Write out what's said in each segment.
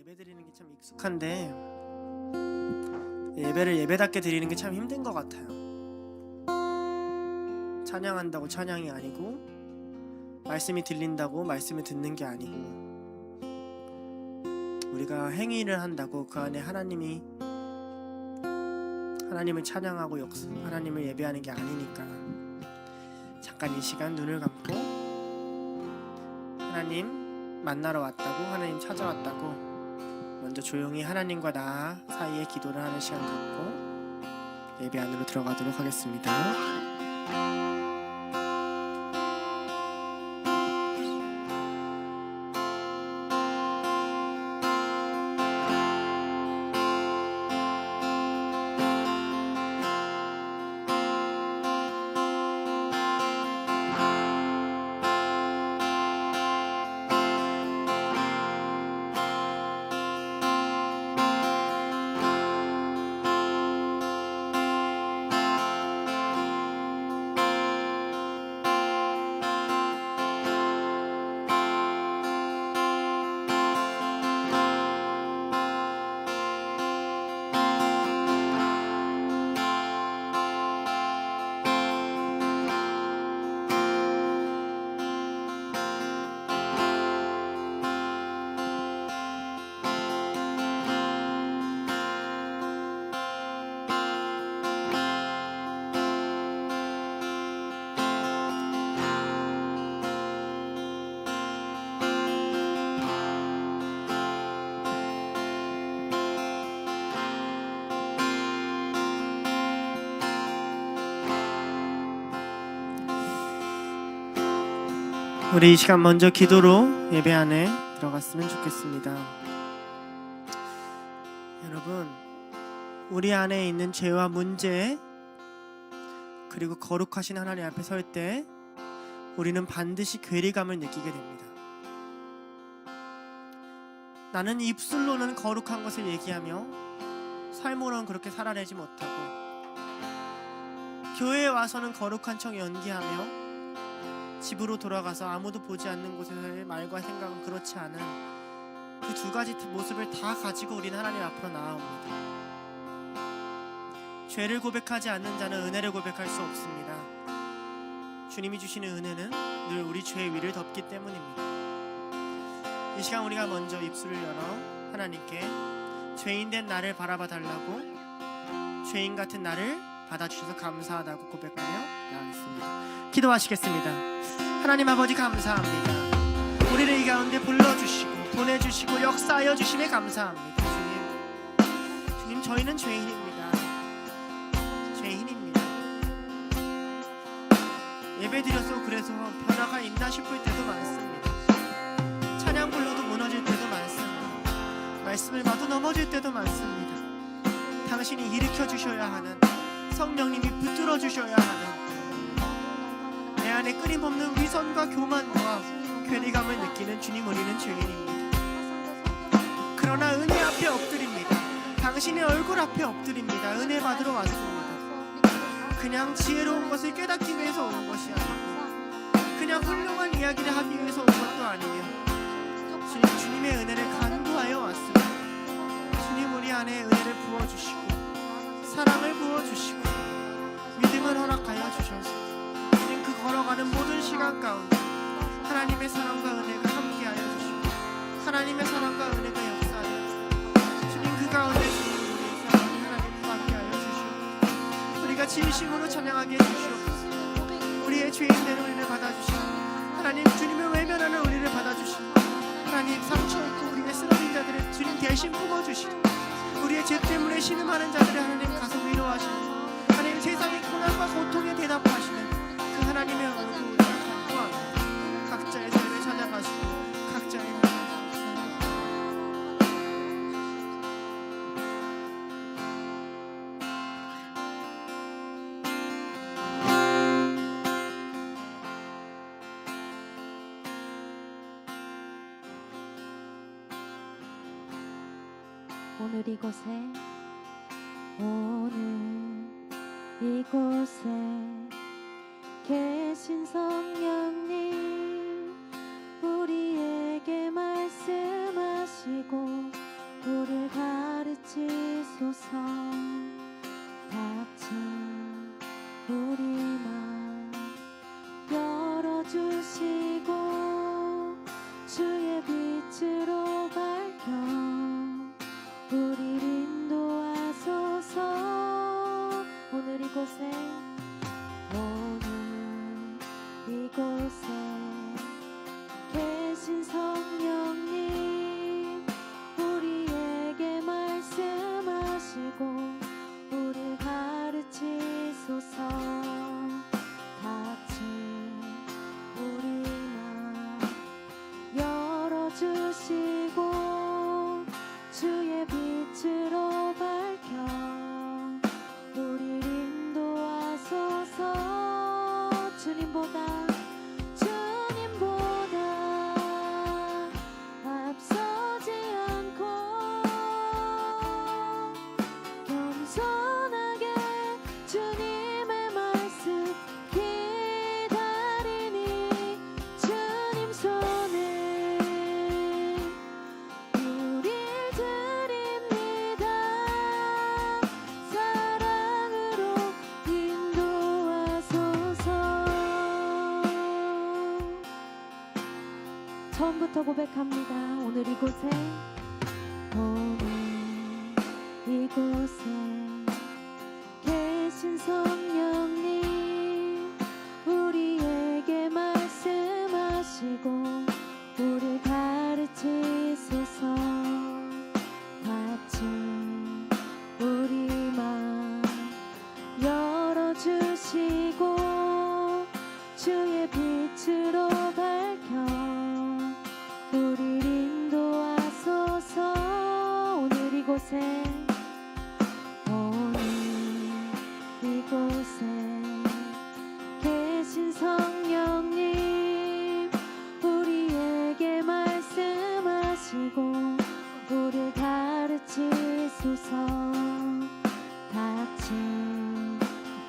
예배 드리는 게 참 익숙한데 예배를 예배답게 드리는 게 참 힘든 것 같아요. 찬양한다고 찬양이 아니고, 말씀이 들린다고 말씀을 듣는 게 아니고, 우리가 행위를 한다고 그 안에 하나님을 찬양하고 하나님을 예배하는 게 아니니까, 잠깐 이 시간 눈을 감고 하나님 만나러 왔다고, 하나님 찾아왔다고 먼저 조용히 하나님과 나 사이에 기도를 하는 시간 갖고 예배 안으로 들어가도록 하겠습니다. 우리 이 시간 먼저 기도로 예배 안에 들어갔으면 좋겠습니다. 여러분, 우리 안에 있는 죄와 문제, 그리고 거룩하신 하나님 앞에 설 때 우리는 반드시 괴리감을 느끼게 됩니다. 나는 입술로는 거룩한 것을 얘기하며 삶으로는 그렇게 살아내지 못하고, 교회에 와서는 거룩한 척 연기하며 집으로 돌아가서 아무도 보지 않는 곳에서의 말과 생각은 그렇지 않은 그 두 가지 모습을 다 가지고 우리는 하나님 앞으로 나아옵니다. 죄를 고백하지 않는 자는 은혜를 고백할 수 없습니다. 주님이 주시는 은혜는 늘 우리 죄의 위를 덮기 때문입니다. 이 시간 우리가 먼저 입술을 열어 하나님께 죄인된 나를 바라봐 달라고, 죄인 같은 나를 받아주셔서 감사하다고 고백하며 나가겠습니다. 기도하시겠습니다. 하나님 아버지, 감사합니다. 우리를 이 가운데 불러주시고 보내주시고 역사하여 주심에 감사합니다. 주님, 저희는 죄인입니다. 예배 드려서 그래서 변화가 있나 싶을 때도 많습니다. 찬양 불러도 무너질 때도 많습니다. 말씀을 봐도 넘어질 때도 많습니다. 당신이 일으켜 주셔야 하는, 성령님이 붙들어 주셔야 하는, 내 안에 끊임없는 위선과 교만과 괴리감을 느끼는 주님, 우리는 죄인입니다. 그러나 은혜 앞에 엎드립니다. 당신의 얼굴 앞에 엎드립니다. 은혜 받으러 왔습니다. 그냥 지혜로운 것을 깨닫기 위해서 온 것이 아니고, 그냥 훌륭한 이야기를 하기 위해서 온 것도 아니며, 주님의 은혜를 간구하여 왔습니다. 주님, 우리 안에 은혜를 부어주시고 사랑을 부어주시고 믿음을 허락하여 주셔서 주님, 그 걸어가는 모든 시간 가운데 하나님의 사랑과 은혜가 함께하여 주시고, 하나님의 사랑과 은혜가 역사하여 주시고, 주님, 그 가운데 주님, 우리의 사랑하는 하나님과 함께하여 주시고, 우리가 진심으로 찬양하게 해주시옵소서. 우리의 죄인된 우리를 받아주시고, 하나님, 주님을 외면하는 우리를 받아주시고, 하나님, 상처있고 우리의 쓰러진 자들을 주님 대신 품어주시고, 우리의 죄 때문에 신음하는 자들을 하나님 가서 위로하시고, 하나님, 세상의 고난과 고통에 대답하시는 그 하나님의 얼굴을 우리가 간구합니다. 각자의 죄를 찾아가시고 각자의 오늘 이곳에 계신 성령님, 우리에게 말씀하시고 열어주시고 주의 빛으로 밝혀 우리를 인도하소서. 주님보다 앞서지 않고 겸손하게 주님의 말씀 기다리니 주님 손에 우릴 드립니다. 사랑으로 인도하소서. 처음부터 고백합니다. 오늘 이곳에 계신 성령님 우리에게 말씀하시고 우리 가르치소서. 같이 우리 맘 열어주시고 주의 빛으로 밝혀 우리를 인도하소서. 오늘 이곳에 계신 성령님 우리에게 말씀하시고 우리 가르치소서. 같이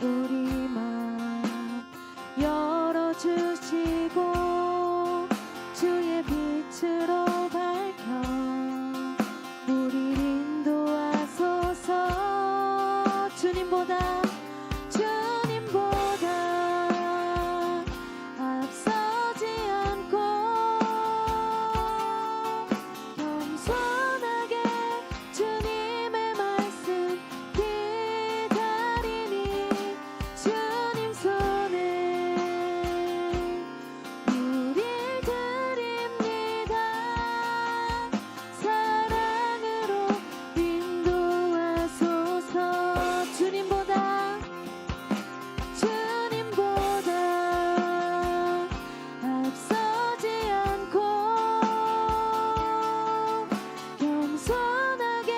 우리 맘 열어주시고 주의 빛으로 밝혀 우리를 인도하소서. 주님보다 앞서지 않고 겸손하게 주님의 말씀 기다리니 주님 손에 우릴 드립니다. 사랑으로 인도하소서. 주님보다 앞서지 않고 겸손하게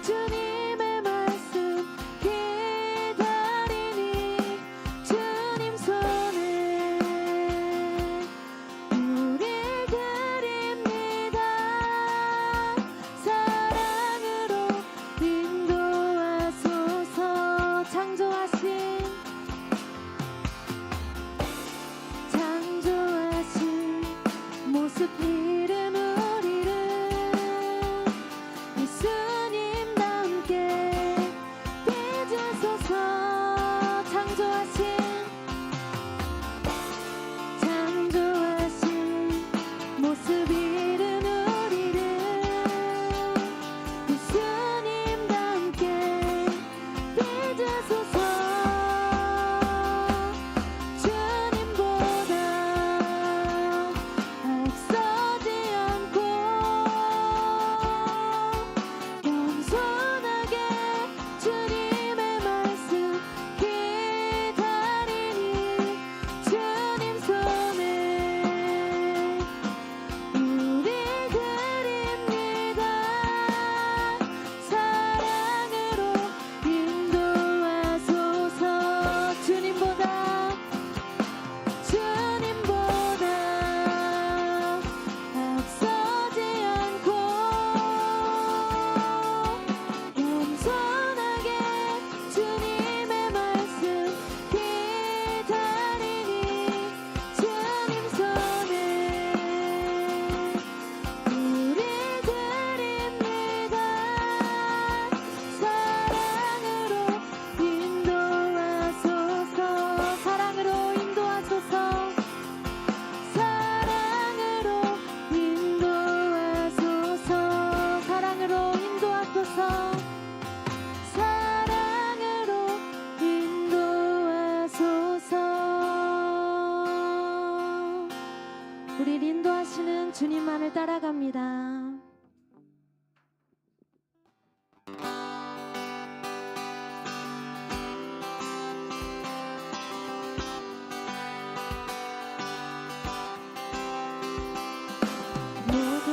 주님의 말씀 기다리니 주님 손에 우릴 드립니다. 사랑으로 인도하소서. 창조하신 모습 잃은 우리를 예수님답게 빚으소서. 창조하신 모습 잃은 우리를 예수님답게 빚으소서. 앞서지 않고 겸손하게 주님의 말씀 기다리니 주님 손에 우릴 드립니다. 사랑으로 인도하소서. 주님보다 앞서지 않고 겸손하게 주님의 말씀 기다리니 주님 손에 우릴 드립니다. 사랑으로 인도하소서. 사랑으로 인도하소서. 사랑으로 인도하소서. 사랑으로 인도하소서. 사랑으로 인도하소서. 우리를 인도하시는 주님만을 따라갑니다. 누구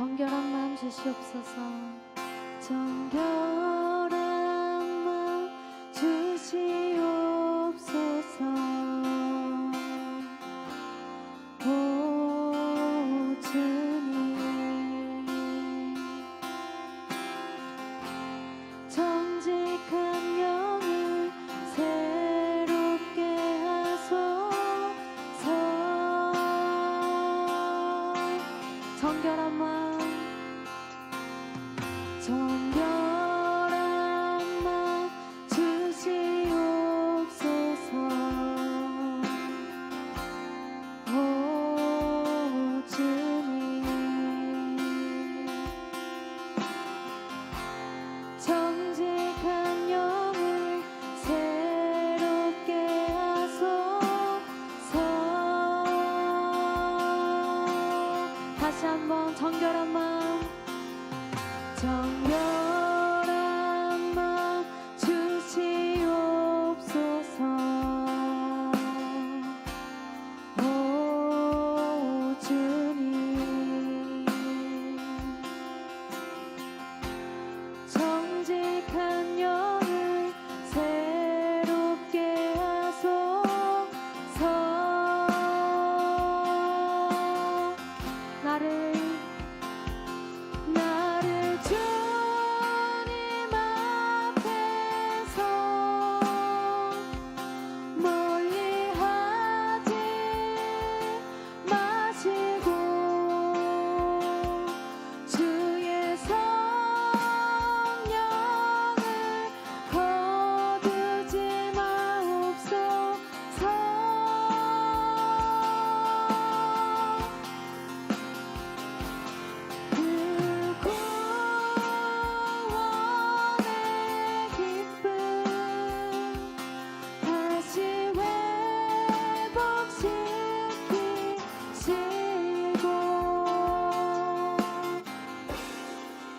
정결한 마음 주시옵소서. 정결한 마음 주시옵소서. 오 주님, 정직한 영을 새롭게 하소서. 정결한 마음, 정결한 마음 주시옵소서. 오 주님, 정직한 영을 새롭게 하소서. 다시 한번 정결한 마음, 정결한 마음 주시옵소서. 오 주님, 정직한 영을 새롭게 하소서. 나를 주님 앞에서 멀리하지 마시고 주의 성령을 거두지 마옵소서. 그 구원의 기쁨 다시 회복시키시고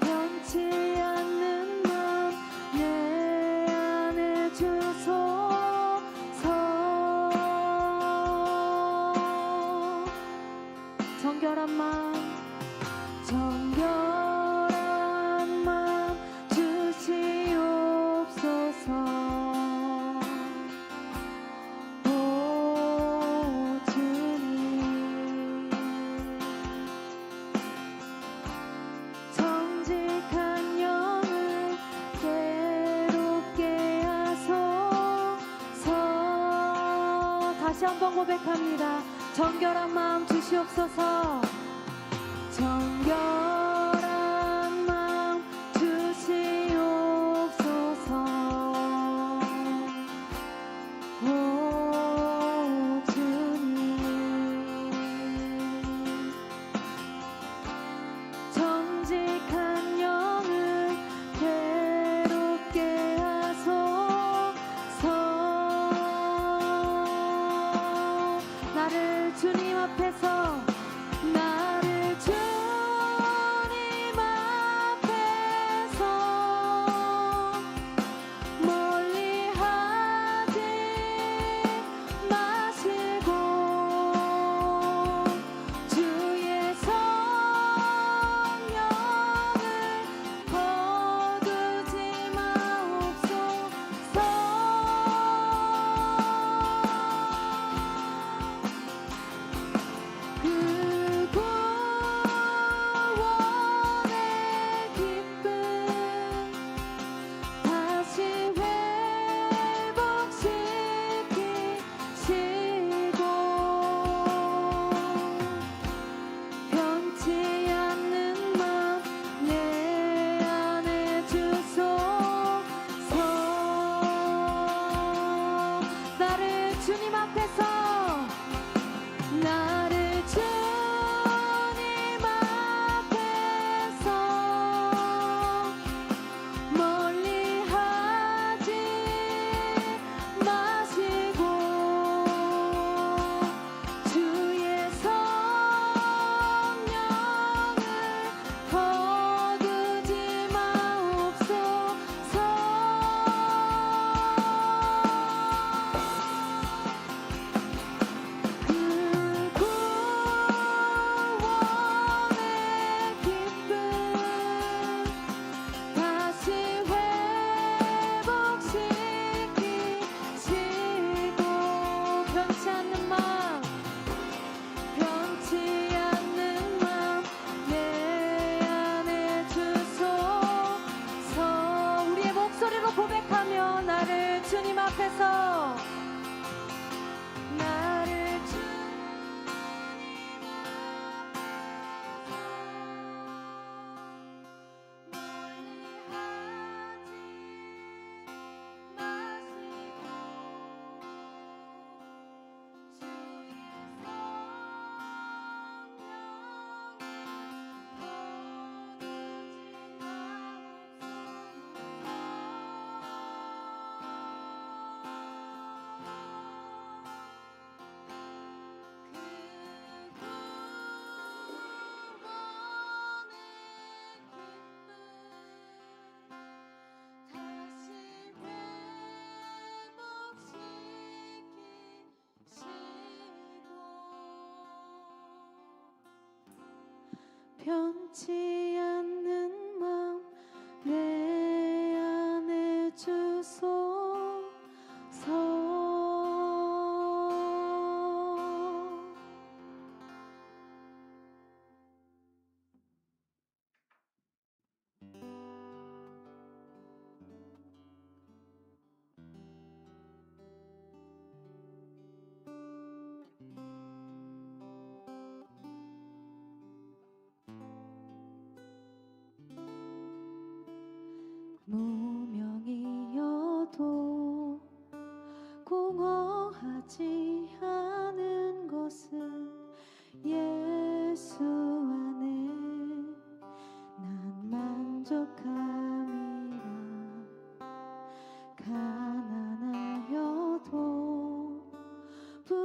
변치 않는 마음 내 안에 주소서. 정결한 마음, 정결한 마음 주시옵소서. 오 주님, 정직한 영을 괴롭게 하소서. 다시 한번 고백합니다. 정결한 마음 주시옵소서. 정결한 마음 주시옵소서. 오 주님, 정직한 영을 괴롭게 하소서. 나를 주님 앞에서, 나를 주님 앞에서 멀리하지 마시고 주의 성령을 거두지 마옵소서. 그 구원의 기쁨 다시 회복시키시고 변치 않는 마음 내 안에 주소서. 나를 주님 앞에서, 나를 주님 앞에서 멀리하지 마시고 주의 성령을 거두지 마옵소서.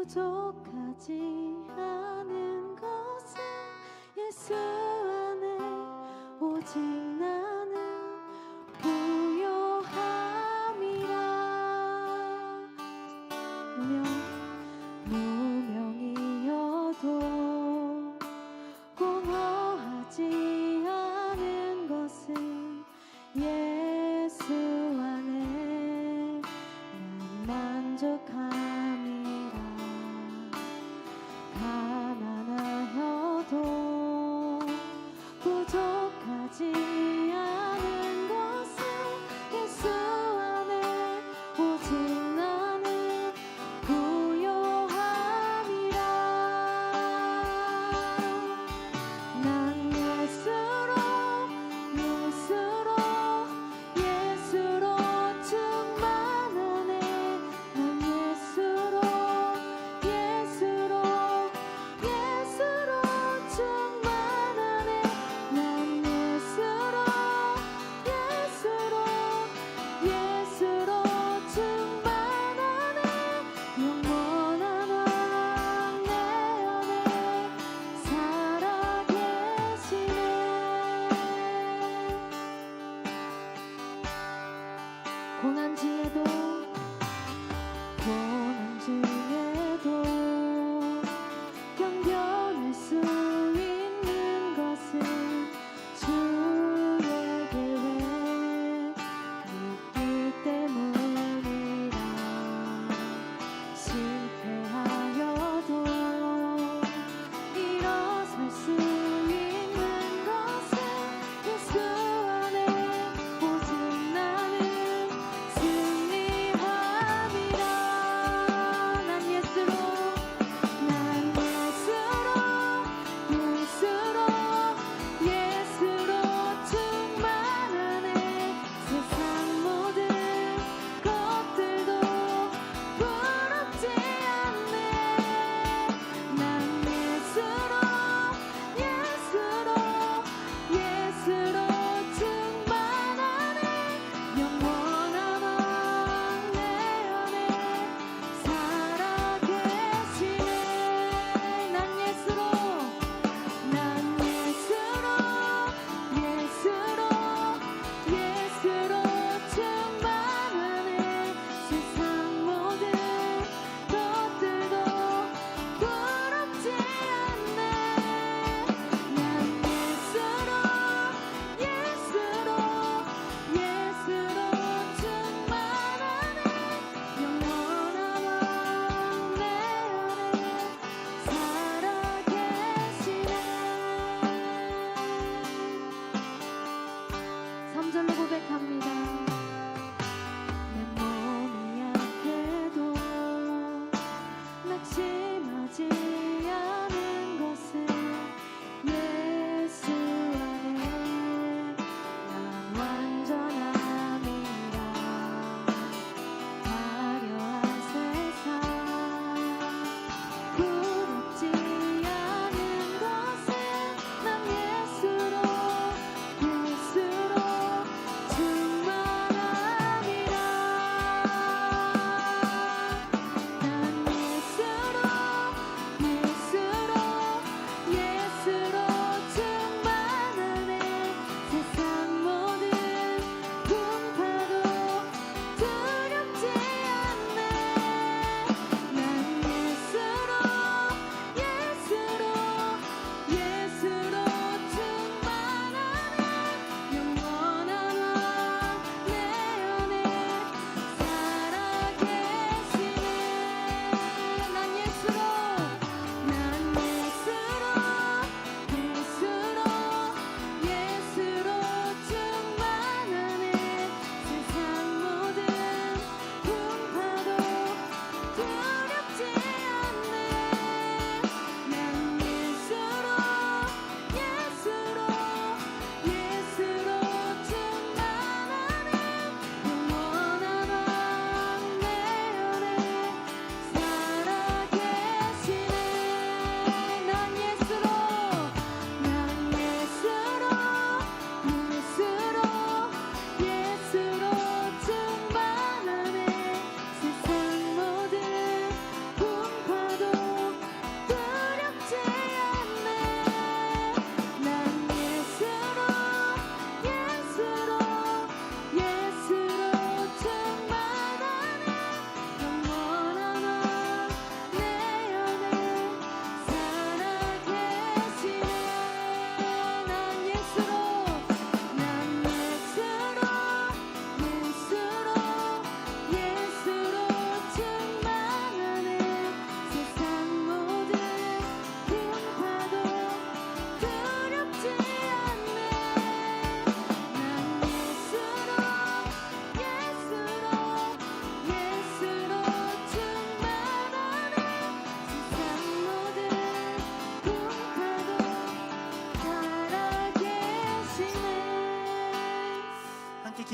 부족하지 않은 것은 예수 안에 오직 나는 부요함이라. 무명이어도 공허하지 않은 것은 예수 안에 난 만족함이라. 가난하여도 부족하지 않은 것은 예수 안에 오직 나는 부요함이라. 난 예수로 충만하네. 난 예수로 충만하네. 난 예수로 충만하네. 영원한 왕 내 안에 살아계시네. 고난 중에도 견뎌낼 수 있는 것은 주의 계획 믿기 때문이라. 실패하여도 일어설 수 있는 것은 예수 안에 오직 나는 승리함이라. 난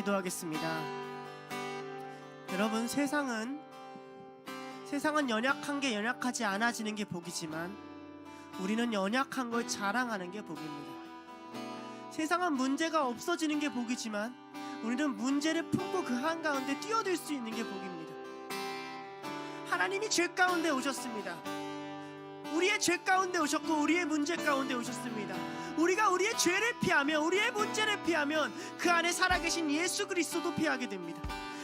기도하겠습니다. 여러분, 세상은 연약한 게 연약하지 않아지는 게 복이지만 우리는 연약한 걸 자랑하는 게 복입니다. 세상은 문제가 없어지는 게 복이지만 우리는 문제를 품고 그 한가운데 뛰어들 수 있는 게 복입니다. 하나님이 죄 가운데 오셨습니다. 우리의 죄 가운데 오셨고 우리의 문제 가운데 오셨습니다. 우리가 우리의 죄를 피하면, 우리의 문제를 피하면 그 안에 살아계신 예수 그리스도도 피하게 됩니다.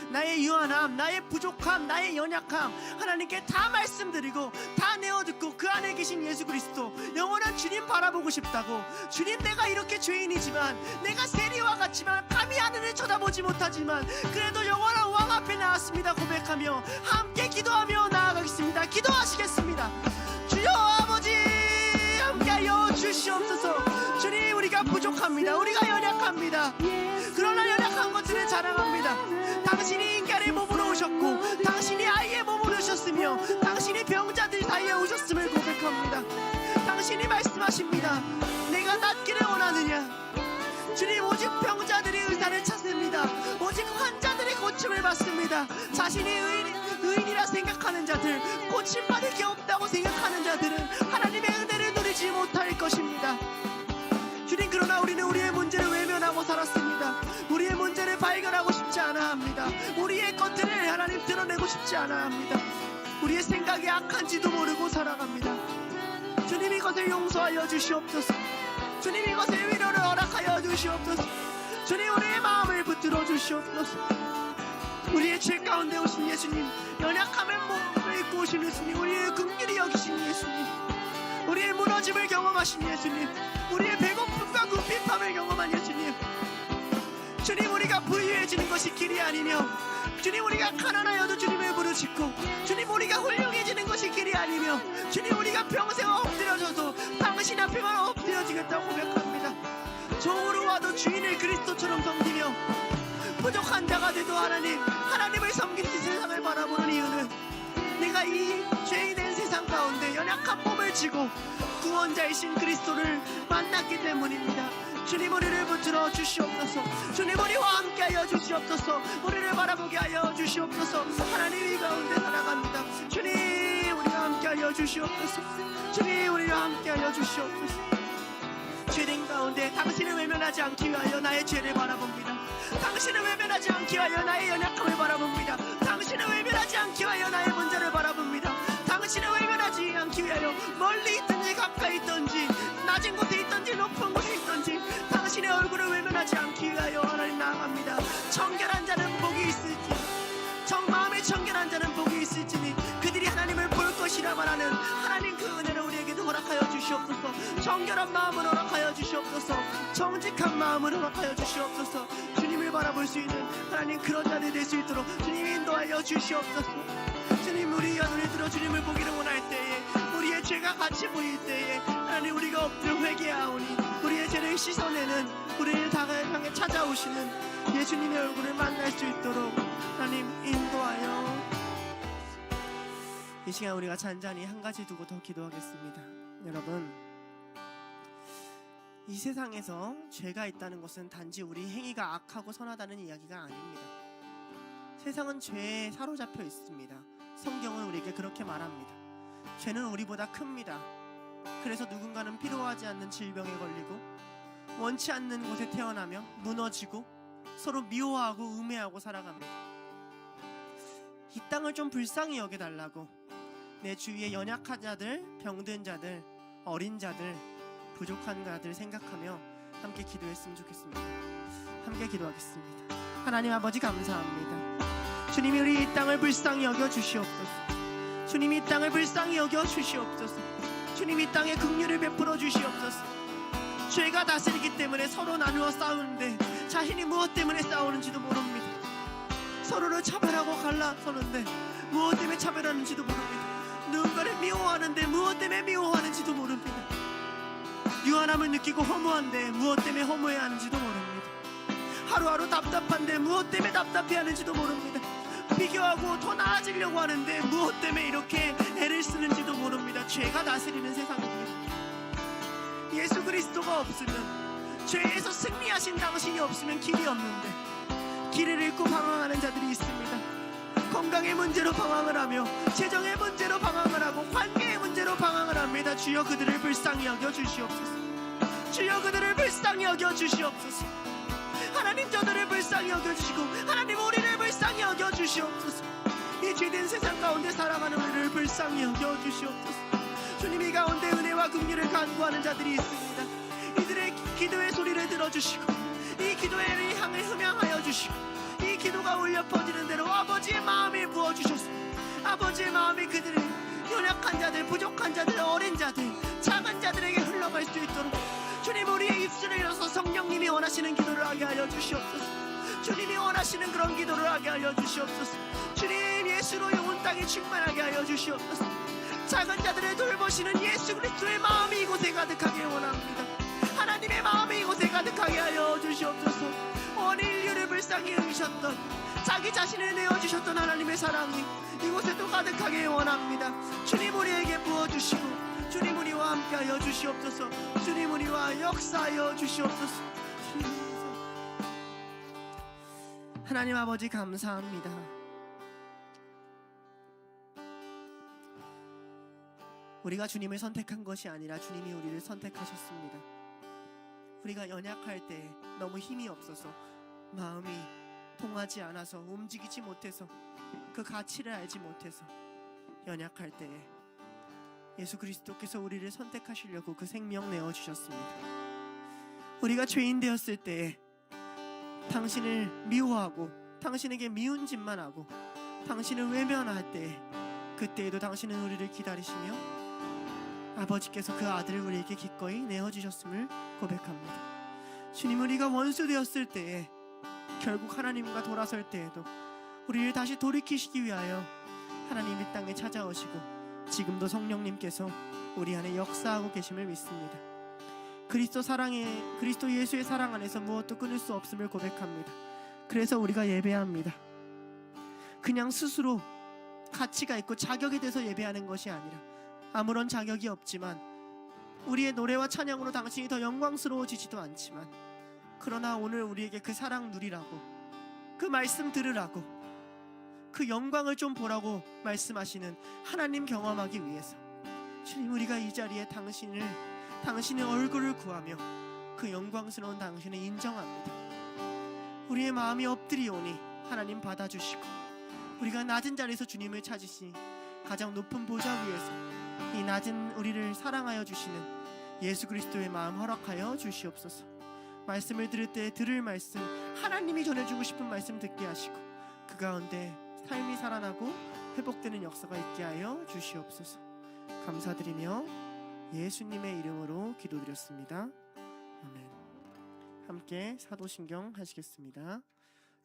나의 유한함, 나의 부족함, 나의 연약함 하나님께 다 말씀드리고 다 내어듣고 그 안에 계신 예수 그리스도, 영원한 주님 바라보고 싶다고. 주님, 내가 이렇게 죄인이지만, 내가 세리와 같지만 감히 하늘을 쳐다보지 못하지만 그래도 영원한 왕 앞에 나왔습니다 고백하며 함께 기도하며 나아가겠습니다. 기도하시겠습니다. 주여 아버지, 함께하여 주시옵소서. 주님, 우리가 부족합니다. 우리가 연약합니다. 그러나 연약한 것들을 자랑합니다. 당신이 인간의 몸으로 오셨고 당신이 아이의 몸으로 오셨으며 당신이 병자들 사이에 오셨음을 고백합니다. 당신이 말씀하십니다. 내가 낫기를 원하느냐. 주님, 오직 병자들이 의사를 찾습니다. 오직 환자들이 고침을 받습니다. 자신이 의인이라 생각하는 자들, 고침받을 게 없다고 생각하는 자들은 하나님의 은혜를 누리지 못할 것입니다. 주님, 그러나 우리는 우리의 문제를 외면하고 살았습니다. 우리의 문제를 발견하고 싶지 않아 합니다. 우리의 것들을 하나님 드러내고 싶지 않아 합니다. 우리의 생각이 악한지도 모르고 살아갑니다. 주님, 이것을 용서하여 주시옵소서. 주님, 이것을 위로를 허락하여 주시옵소서. 주님, 우리의 마음을 붙들어 주시옵소서. 우리의 죄 가운데 오신 예수님, 연약함을 몸을 입고 오신 예수님, 우리의 긍휼히 여기신 예수님, 우리의 무너짐을 경험하신 예수님, 우리의 배고픔과 궁핍함을 경험한 예수님, 주님, 우리가 부유해지는 것이 길이 아니며, 주님, 우리가 가난하여도 주님을 부르짖고, 주님, 우리가 훌륭해지는 것이 길이 아니며, 주님, 우리가 평생 엎드려져도 당신 앞에만 엎드려지겠다고 고백합니다. 종으로 와도 주인을 그리스도처럼 섬기며 부족한 자가 돼도 하나님을 섬기는 세상을 바라보는 이유는 내가 이 죄인된 세상 가운데 연약한 몸을 지고 구원자이신 그리스도를 만났기 때문입니다. 주님, 우리를 붙들어 주시옵소서. 주님, 우리와 함께하여 주시옵소서. 우리를 바라보게 하여 주시옵소서. 하나님 이 가운데 살아갑니다. 주님, 우리와 함께하여 주시옵소서. 주님, 우리와 함께하여 주시옵소서. 죄된 가운데 당신을 외면하지 않기 위하여 나의 죄를 바라봅니다. 당신을 외면하지 않기 위하여 나의 연약함을 바라봅니다. 당신을 외면하지 않기 위하여 나의 문제를 바라봅니다. 당신을 외면하지 않기 위하여 멀리 있든지 가까이 있든지 낮은 곳에 있든지 높은 곳에 있든지 당신의 얼굴을 외면하지 않기 위하여 하나님 나아갑니다. 청결한 자는 복이 있을지, 마음에 청결한 자는 복이 있을지니 그들이 하나님을 볼 것이라 말하는 하나님, 그 은혜를 우리에게도 허락하여 주시옵소서. 정결한 마음을 허락하여 주시옵소서. 정직한 마음을 허락하여 주시옵소서. 주님을 바라볼 수 있는 하나님, 그런 자들이 될 수 있도록 주님 인도하여 주시옵소서. 주님, 우리가 눈을 들어 주님을 보기를 원할 때에, 우리의 죄가 같이 보일 때에 하나님, 우리가 엎드려 회개하오니 우리의 죄를 씻어내는, 우리를 향해 찾아오시는 예수님의 얼굴을 만날 수 있도록 하나님 인도하여. 이 시간 우리가 잔잔히 한 가지 두고 더 기도하겠습니다. 여러분, 이 세상에서 죄가 있다는 것은 단지 우리 행위가 악하고 선하다는 이야기가 아닙니다. 세상은 죄에 사로잡혀 있습니다. 성경은 우리에게 그렇게 말합니다. 죄는 우리보다 큽니다. 그래서 누군가는 필요하지 않는 질병에 걸리고 원치 않는 곳에 태어나며 무너지고 서로 미워하고 음해하고 살아갑니다. 이 땅을 좀 불쌍히 여겨달라고 내 주위의 연약한 자들, 병든 자들, 어린 자들, 부족한 자들 생각하며 함께 기도했으면 좋겠습니다. 함께 기도하겠습니다. 하나님 아버지, 감사합니다. 주님이 우리 이 땅을 불쌍히 여겨 주시옵소서. 주님이 이 땅을 불쌍히 여겨 주시옵소서. 주님이 이 땅에 긍휼을 베풀어 주시옵소서. 죄가 다스리기 때문에 서로 나누어 싸우는데 자신이 무엇 때문에 싸우는지도 모릅니다. 서로를 차별하고 갈라서는데 무엇 때문에 차별하는지도 모릅니다. 누군가를 미워하는데 무엇 때문에 미워하는지도 모릅니다. 유한함을 느끼고 허무한데 무엇 때문에 허무해야 하는지도 모릅니다. 하루하루 답답한데 무엇 때문에 답답해하는지도 모릅니다. 비교하고 더 나아지려고 하는데 무엇 때문에 이렇게 애를 쓰는지도 모릅니다. 죄가 다스리는 세상입니다. 예수 그리스도가 없으면, 죄에서 승리하신 당신이 없으면 길이 없는데, 길을 잃고 방황하는 자들이 있습니다. 건강의 문제로 방황을 하며 재정의 문제로 방황을 하고 관계의 문제로 방황을 합니다. 주여 그들을 불쌍히 여겨 주시옵소서. 주여 그들을 불쌍히 여겨 주시옵소서. 하나님 저들을 불쌍히 여겨 주시고 하나님 우리를 불쌍히 여겨 주시옵소서. 이 죄된 세상 가운데 살아가는 우리를 불쌍히 여겨 주시옵소서. 주님 이 가운데 은혜와 긍휼을 간구하는 자들이 있습니다. 이들의 기도의 소리를 들어주시고 이 기도를 향해 흠양하여 주시고 이 기도가 울려 퍼지는 대로 아버지의 마음을 부어주셔서 아버지의 마음이 그들을 연약한 자들, 부족한 자들, 어린 자들, 작은 자들에게 흘러갈 수 있도록 주님 우리의 입술을 열어서 성령님이 원하시는 기도를 하게 하여 주시옵소서. 주님이 원하시는 그런 기도를 하게 하여 주시옵소서. 주님 예수로 온 땅이 충만하게 하여 주시옵소서. 작은 자들을 돌보시는 예수 그리스도의 마음이 이곳에 가득하게 원합니다. 하나님의 마음이 이곳에 가득하게 하여 주시옵소서. 온 인류를 불쌍히 여기셨던 자기 자신을 내어주셨던 하나님의 사랑이 이곳에도 가득하게 원합니다. 주님 우리에게 부어주시고 주님 우리와 함께하여 주시옵소서. 주님 우리와 역사하여 주시옵소서. 주님 하나님 아버지 감사합니다. 우리가 주님을 선택한 것이 아니라 주님이 우리를 선택하셨습니다. 우리가 연약할 때 너무 힘이 없어서 마음이 통하지 않아서 움직이지 못해서 그 가치를 알지 못해서 연약할 때에 예수 그리스도께서 우리를 선택하시려고 그 생명 내어주셨습니다. 우리가 죄인 되었을 때에 당신을 미워하고 당신에게 미운 짓만 하고 당신을 외면할 때에 그때에도 당신은 우리를 기다리시며 아버지께서 그 아들을 우리에게 기꺼이 내어주셨음을 고백합니다. 주님 우리가 원수 되었을 때에 결국 하나님과 돌아설 때에도 우리를 다시 돌이키시기 위하여 하나님 이 땅에 찾아오시고 지금도 성령님께서 우리 안에 역사하고 계심을 믿습니다. 그리스도 예수의 사랑 안에서 무엇도 끊을 수 없음을 고백합니다. 그래서 우리가 예배합니다. 그냥 스스로 가치가 있고 자격이 돼서 예배하는 것이 아니라 아무런 자격이 없지만 우리의 노래와 찬양으로 당신이 더 영광스러워지지도 않지만 그러나 오늘 우리에게 그 사랑 누리라고 그 말씀 들으라고 그 영광을 좀 보라고 말씀하시는 하나님 경험하기 위해서 주님 우리가 이 자리에 당신의 얼굴을 구하며 그 영광스러운 당신을 인정합니다. 우리의 마음이 엎드리오니 하나님 받아주시고 우리가 낮은 자리에서 주님을 찾으시니 가장 높은 보좌 위에서 이 낮은 우리를 사랑하여 주시는 예수 그리스도의 마음 허락하여 주시옵소서. 말씀을 들을 때 들을 말씀 하나님이 전해주고 싶은 말씀 듣게 하시고 그 가운데 삶이 살아나고 회복되는 역사가 있게 하여 주시옵소서. 감사드리며 예수님의 이름으로 기도드렸습니다. 아멘. 함께 사도신경 하시겠습니다.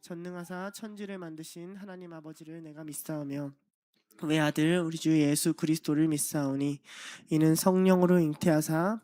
전능하사 천지를 만드신 하나님 아버지를 내가 믿사오며 외아들 우리 주 예수 그리스도를 믿사오니 이는 성령으로 잉태하사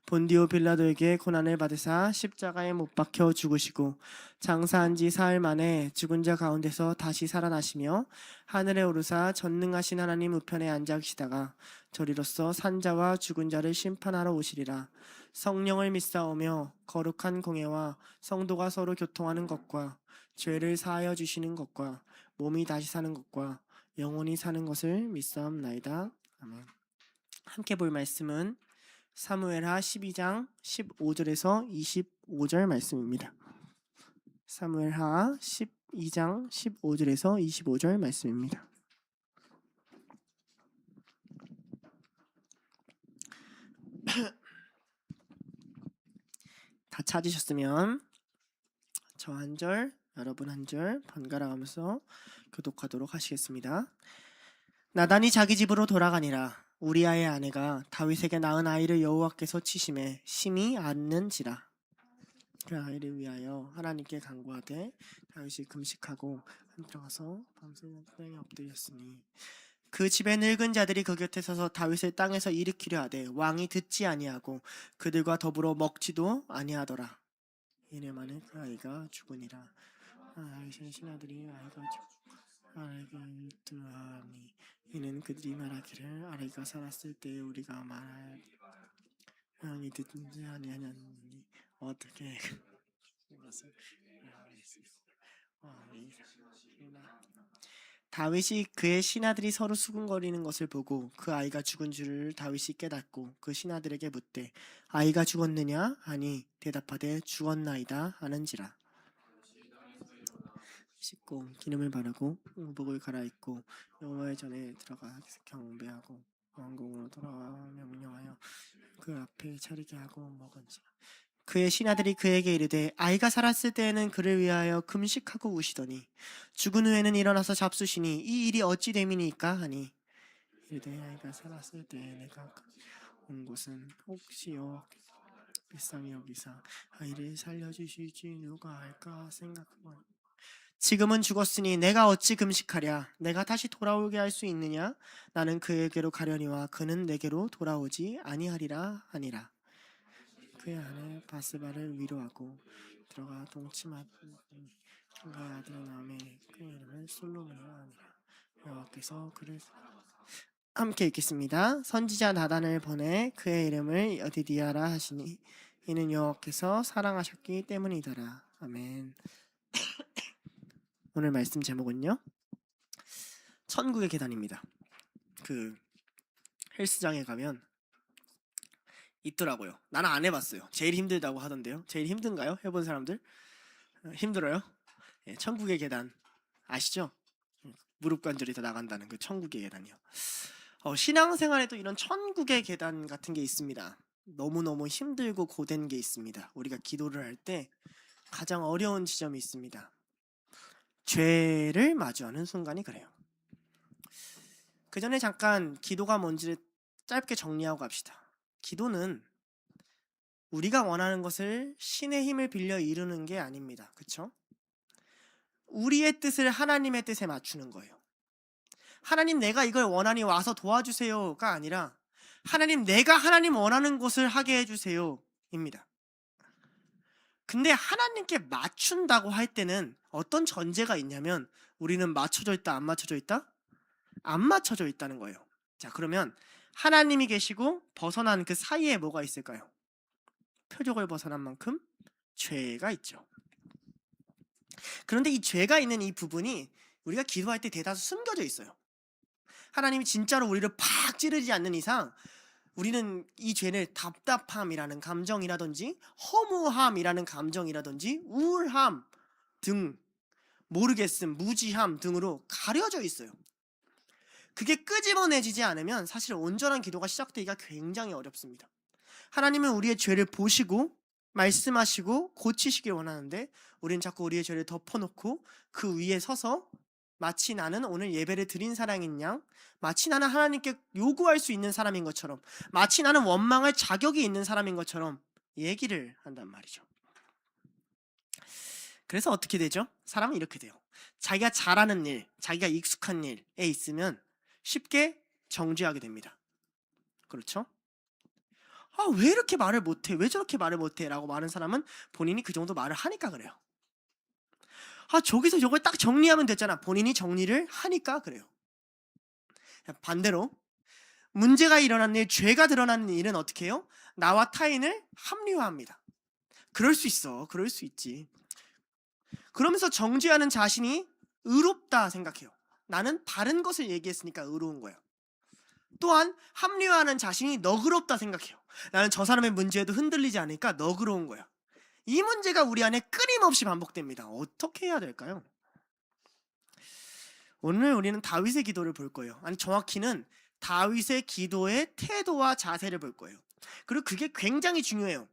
본디오 빌라도에게 고난을 받으사 십자가에 못 박혀 죽으시고 장사한 지 사흘 만에 죽은 자 가운데서 다시 살아나시며 하늘에 오르사 전능하신 하나님 우편에 앉아 계시다가 저리로서 산자와 죽은 자를 심판하러 오시리라. 성령을 믿사오며 거룩한 공예와 성도가 서로 교통하는 것과 죄를 사하여 주시는 것과 몸이 다시 사는 것과 영원히 사는 것을 믿사옵나이다. 아멘. 함께 볼 말씀은 사무엘하 12장 15절에서 25절 말씀입니다. 사무엘하 12장 15절에서 25절 말씀입니다. 다 찾으셨으면 저 한 절, 여러분 한 절 번갈아 가면서 교독하도록 하시겠습니다. 나단이 자기 집으로 돌아가니라. 우리아의 아내가 다윗에게 낳은 아이를 여호와께서 치심에 심히 앓는지라. 그 아이를 위하여 하나님께 간구하되 다윗이 금식하고 들어가서 밤새 땅에 엎드렸으니 그 집에 늙은 자들이 그 곁에 서서 다윗을 땅에서 일으키려 하되 왕이 듣지 아니하고 그들과 더불어 먹지도 아니하더라. 이내 만에 그 아이가 죽으니라. 신하들이 아이가 아이를 들하니 이는 그들이 말하기를 아이가 살았을 때 우리가 말할 왕이 듣지 아니하니 어떻게 이것을 다윗이 그의 신하들이 서로 수군거리는 것을 보고 그 아이가 죽은 줄을 다윗이 깨닫고 그 신하들에게 묻되 아이가 죽었느냐 하니 대답하되 죽었나이다 하는지라. 씻고 기름을 바르고 의복을 갈아입고 여호와의 전에 들어가 경배하고 왕궁으로 돌아와 명령하여 그 앞에 차리게 하고 먹은지라. 그의 신하들이 그에게 이르되 아이가 살았을 때에는 그를 위하여 금식하고 우시더니 죽은 후에는 일어나서 잡수시니 이 일이 어찌 됨이니까 하니 이르되 아이가 살았을 때 내가 온 곳은 혹시요 불쌍히 여기사 아이를 살려주실지 누가 알까 생각하고 지금은 죽었으니 내가 어찌 금식하랴 내가 다시 돌아오게 할 수 있느냐 나는 그에게로 가려니와 그는 내게로 돌아오지 아니하리라 하니라. 그의 아내 바스바를 위로하고 들어가 동침하니 그의 아들의 남의 그의 이름을 솔로몬이라 하니라. 여호와께서 그를 함께 읽겠습니다. 선지자 나단을 보내 그의 이름을 여디디아라 하시니 이는 여호와께서 사랑하셨기 때문이더라. 아멘. 오늘 말씀 제목은요 천국의 계단입니다. 그 헬스장에 가면 있더라고요. 나는 안 해봤어요. 제일 힘들다고 하던데요. 제일 힘든가요? 해본 사람들? 힘들어요? 예, 천국의 계단 아시죠? 무릎 관절이 다 나간다는 그 천국의 계단이요. 신앙생활에도 이런 천국의 계단 같은 게 있습니다. 너무너무 힘들고 고된 게 있습니다. 우리가 기도를 할 때 가장 어려운 지점이 있습니다. 죄를 마주하는 순간이 그래요. 그 전에 잠깐 기도가 뭔지를 짧게 정리하고 갑시다. 기도는 우리가 원하는 것을 신의 힘을 빌려 이루는 게 아닙니다. 그렇죠? 우리의 뜻을 하나님의 뜻에 맞추는 거예요. 하나님 내가 이걸 원하니 와서 도와주세요가 아니라 하나님 내가 하나님 원하는 것을 하게 해주세요 입니다. 근데 하나님께 맞춘다고 할 때는 어떤 전제가 있냐면 우리는 맞춰져 있다 안 맞춰져 있다? 안 맞춰져 있다는 거예요. 자, 그러면 하나님이 계시고 벗어난 그 사이에 뭐가 있을까요? 표적을 벗어난 만큼 죄가 있죠. 그런데 이 죄가 있는 이 부분이 우리가 기도할 때 대다수 숨겨져 있어요. 하나님이 진짜로 우리를 팍 찌르지 않는 이상 우리는 이 죄를 답답함이라는 감정이라든지 허무함이라는 감정이라든지 우울함 등 모르겠음, 무지함 등으로 가려져 있어요. 그게 끄집어내지지 않으면 사실 온전한 기도가 시작되기가 굉장히 어렵습니다. 하나님은 우리의 죄를 보시고 말씀하시고 고치시길 원하는데 우린 자꾸 우리의 죄를 덮어놓고 그 위에 서서 마치 나는 오늘 예배를 드린 사람인 양, 마치 나는 하나님께 요구할 수 있는 사람인 것처럼, 마치 나는 원망할 자격이 있는 사람인 것처럼 얘기를 한단 말이죠. 그래서 어떻게 되죠? 사람은 이렇게 돼요. 자기가 잘하는 일, 자기가 익숙한 일에 있으면 쉽게 정죄하게 됩니다. 그렇죠? 왜 이렇게 말을 못해? 왜 저렇게 말을 못해? 라고 말하는 사람은 본인이 그 정도 말을 하니까 그래요. 저기서 저걸 딱 정리하면 됐잖아. 본인이 정리를 하니까 그래요. 반대로 문제가 일어난 일, 죄가 드러나는 일은 어떻게 해요? 나와 타인을 합리화합니다. 그럴 수 있어. 그럴 수 있지. 그러면서 정죄하는 자신이 의롭다 생각해요. 나는 바른 것을 얘기했으니까 의로운 거야. 또한 합리화하는 자신이 너그럽다 생각해요. 나는 저 사람의 문제에도 흔들리지 않으니까 너그러운 거야. 이 문제가 우리 안에 끊임없이 반복됩니다. 어떻게 해야 될까요? 오늘 우리는 다윗의 기도를 볼 거예요. 아니 정확히는 다윗의 기도의 태도와 자세를 볼 거예요. 그리고 그게 굉장히 중요해요.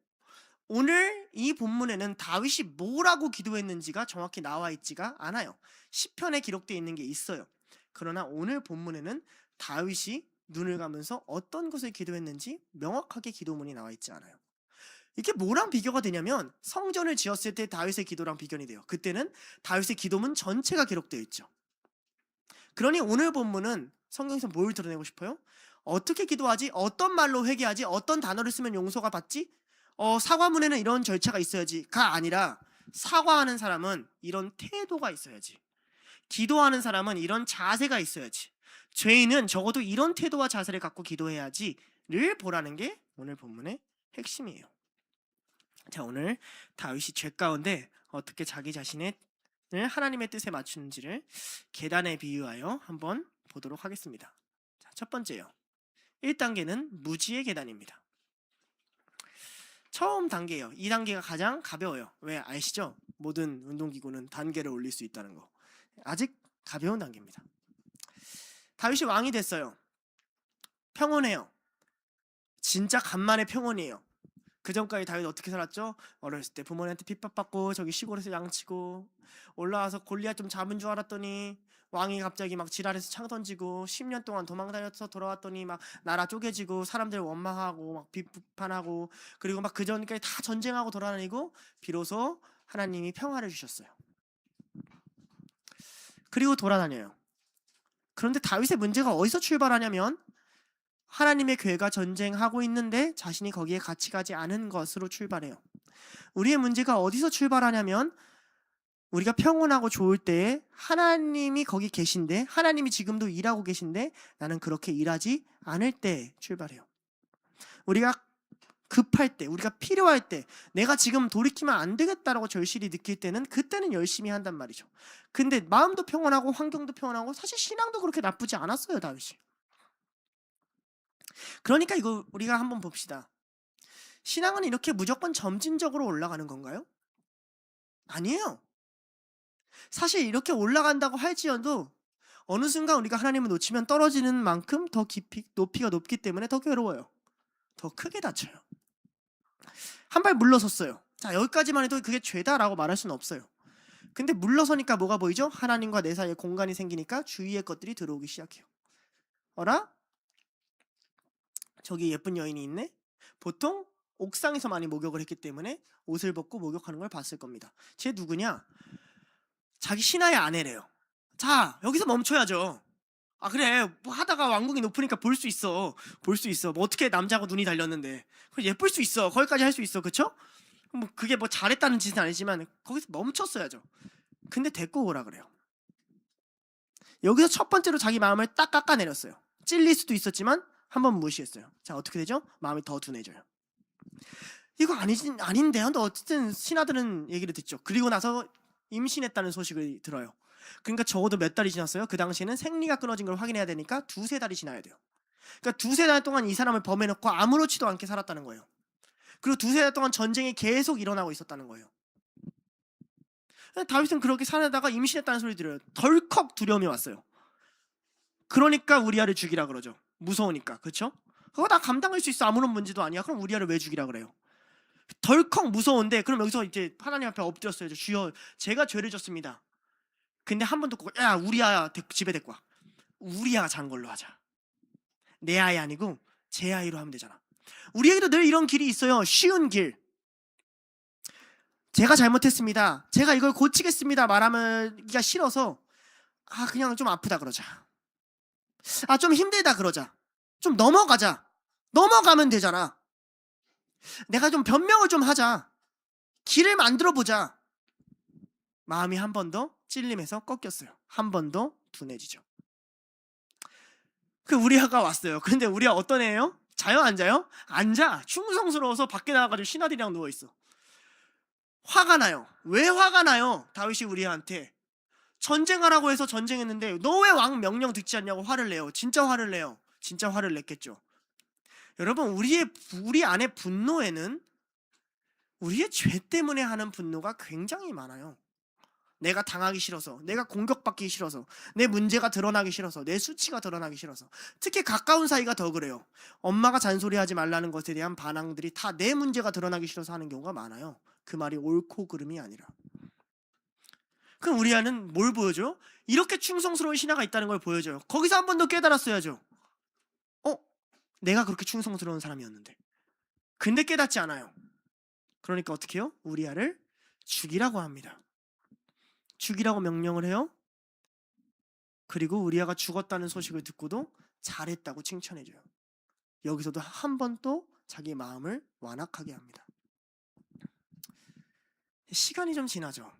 오늘 이 본문에는 다윗이 뭐라고 기도했는지가 정확히 나와 있지가 않아요. 시편에 기록되어 있는 게 있어요. 그러나 오늘 본문에는 다윗이 눈을 감으면서 어떤 것을 기도했는지 명확하게 기도문이 나와 있지 않아요. 이게 뭐랑 비교가 되냐면 성전을 지었을 때 다윗의 기도랑 비견이 돼요. 그때는 다윗의 기도문 전체가 기록되어 있죠. 그러니 오늘 본문은 성경에서 뭘 드러내고 싶어요? 어떻게 기도하지? 어떤 말로 회개하지? 어떤 단어를 쓰면 용서가 받지? 사과문에는 이런 절차가 있어야지가 아니라 사과하는 사람은 이런 태도가 있어야지. 기도하는 사람은 이런 자세가 있어야지. 죄인은 적어도 이런 태도와 자세를 갖고 기도해야지를 보라는 게 오늘 본문의 핵심이에요. 자, 오늘 다윗이 죄 가운데 어떻게 자기 자신의 하나님의 뜻에 맞추는지를 계단에 비유하여 한번 보도록 하겠습니다. 자, 첫 번째요. 1단계는 무지의 계단입니다. 처음 단계예요. 2단계가 가장 가벼워요. 왜 아시죠? 모든 운동기구는 단계를 올릴 수 있다는 거. 아직 가벼운 단계입니다. 다윗이 왕이 됐어요. 평온해요. 진짜 간만에 평온이에요. 그 전까지 다윗 어떻게 살았죠? 어렸을 때 부모님한테 핍박받고 저기 시골에서 양치고 올라와서 골리앗 좀 잡은 줄 알았더니 왕이 갑자기 막 지랄해서 창 던지고 10년 동안 도망다녀서 돌아왔더니 막 나라 쪼개지고 사람들 원망하고 막 비판하고 그리고 막 그 전까지 다 전쟁하고 돌아다니고 비로소 하나님이 평화를 주셨어요. 그리고 돌아다녀요. 그런데 다윗의 문제가 어디서 출발하냐면 하나님의 교회가 전쟁하고 있는데 자신이 거기에 같이 가지 않은 것으로 출발해요. 우리의 문제가 어디서 출발하냐면 우리가 평온하고 좋을 때에 하나님이 거기 계신데 하나님이 지금도 일하고 계신데 나는 그렇게 일하지 않을 때 출발해요. 우리가 급할 때, 우리가 필요할 때, 내가 지금 돌이키면 안 되겠다라고 절실히 느낄 때는 그때는 열심히 한단 말이죠. 근데 마음도 평온하고 환경도 평온하고 사실 신앙도 그렇게 나쁘지 않았어요, 다윗이. 그러니까 이거 우리가 한번 봅시다. 신앙은 이렇게 무조건 점진적으로 올라가는 건가요? 아니에요. 사실 이렇게 올라간다고 할지언도 어느 순간 우리가 하나님을 놓치면 떨어지는 만큼 더 깊이 높이가 높기 때문에 더 괴로워요. 더 크게 다쳐요. 한 발 물러섰어요. 자, 여기까지만 해도 그게 죄다라고 말할 수는 없어요. 근데 물러서니까 뭐가 보이죠? 하나님과 내 사이에 공간이 생기니까 주위의 것들이 들어오기 시작해요. 어라? 저기 예쁜 여인이 있네? 보통 옥상에서 많이 목욕을 했기 때문에 옷을 벗고 목욕하는 걸 봤을 겁니다. 쟤 누구냐? 자기 신하의 아내래요. 자, 여기서 멈춰야죠. 아, 그래. 뭐 하다가 왕궁이 높으니까 볼 수 있어. 볼 수 있어. 뭐 어떻게 남자하고 눈이 달렸는데. 예쁠 수 있어. 거기까지 할 수 있어. 그쵸? 뭐 그게 뭐 잘했다는 짓은 아니지만 거기서 멈췄어야죠. 근데 데리고 오라 그래요. 여기서 첫 번째로 자기 마음을 딱 깎아내렸어요. 찔릴 수도 있었지만 한번 무시했어요. 자, 어떻게 되죠? 마음이 더 둔해져요. 이거 아닌데. 근데 어쨌든 신하들은 얘기를 듣죠. 그리고 나서 임신했다는 소식을 들어요. 그러니까 적어도 몇 달이 지났어요. 그 당시에는 생리가 끊어진 걸 확인해야 되니까 2-3달이 지나야 돼요. 그러니까 2-3달 동안 이 사람을 범해놓고 아무렇지도 않게 살았다는 거예요. 그리고 2-3달 동안 전쟁이 계속 일어나고 있었다는 거예요. 다윗은 그렇게 살다가 임신했다는 소리 들어요. 덜컥 두려움이 왔어요. 그러니까 우리아를 죽이라 그러죠. 무서우니까. 그렇죠? 그거 다 감당할 수 있어. 아무런 문제도 아니야. 그럼 우리아를 왜 죽이라 그래요? 덜컥 무서운데 그럼 여기서 이제 하나님 앞에 엎드렸어요. 주여, 제가 죄를 졌습니다. 근데 한 번 듣고 야, 우리아 집에 데리고 와. 우리아가 잔 걸로 하자. 내 아이 아니고 제 아이로 하면 되잖아. 우리에게도 늘 이런 길이 있어요. 쉬운 길. 제가 잘못했습니다. 제가 이걸 고치겠습니다. 말하기가 싫어서 그냥 좀 아프다 그러자. 좀 힘들다 그러자. 좀 넘어가자. 넘어가면 되잖아. 내가 좀 변명을 좀 하자. 길을 만들어 보자. 마음이 한 번 더 찔림에서 꺾였어요. 한 번 더 둔해지죠. 그 우리아가 왔어요. 근데 우리아 어떤 애예요? 자요 안 자요? 앉아. 충성스러워서 밖에 나가가지고 신하들이랑 누워있어. 화가 나요. 왜 화가 나요? 다윗이 우리아한테 전쟁하라고 해서 전쟁했는데 너 왜 왕 명령 듣지 않냐고 화를 내요. 진짜 화를 내요. 진짜 화를 냈겠죠. 여러분, 우리 안의 분노에는 우리의 죄 때문에 하는 분노가 굉장히 많아요. 내가 당하기 싫어서, 내가 공격받기 싫어서, 내 문제가 드러나기 싫어서, 내 수치가 드러나기 싫어서. 특히 가까운 사이가 더 그래요. 엄마가 잔소리하지 말라는 것에 대한 반항들이 다 내 문제가 드러나기 싫어서 하는 경우가 많아요. 그 말이 옳고 그름이 아니라. 그럼 우리아는 뭘 보여줘? 이렇게 충성스러운 신하가 있다는 걸 보여줘요. 거기서 한 번 더 깨달았어야죠. 내가 그렇게 충성스러운 사람이었는데. 근데 깨닫지 않아요. 그러니까 어떻게 해요? 우리아를 죽이라고 합니다. 죽이라고 명령을 해요. 그리고 우리아가 죽었다는 소식을 듣고도 잘했다고 칭찬해줘요. 여기서도 한 번 또 자기 마음을 완악하게 합니다. 시간이 좀 지나죠.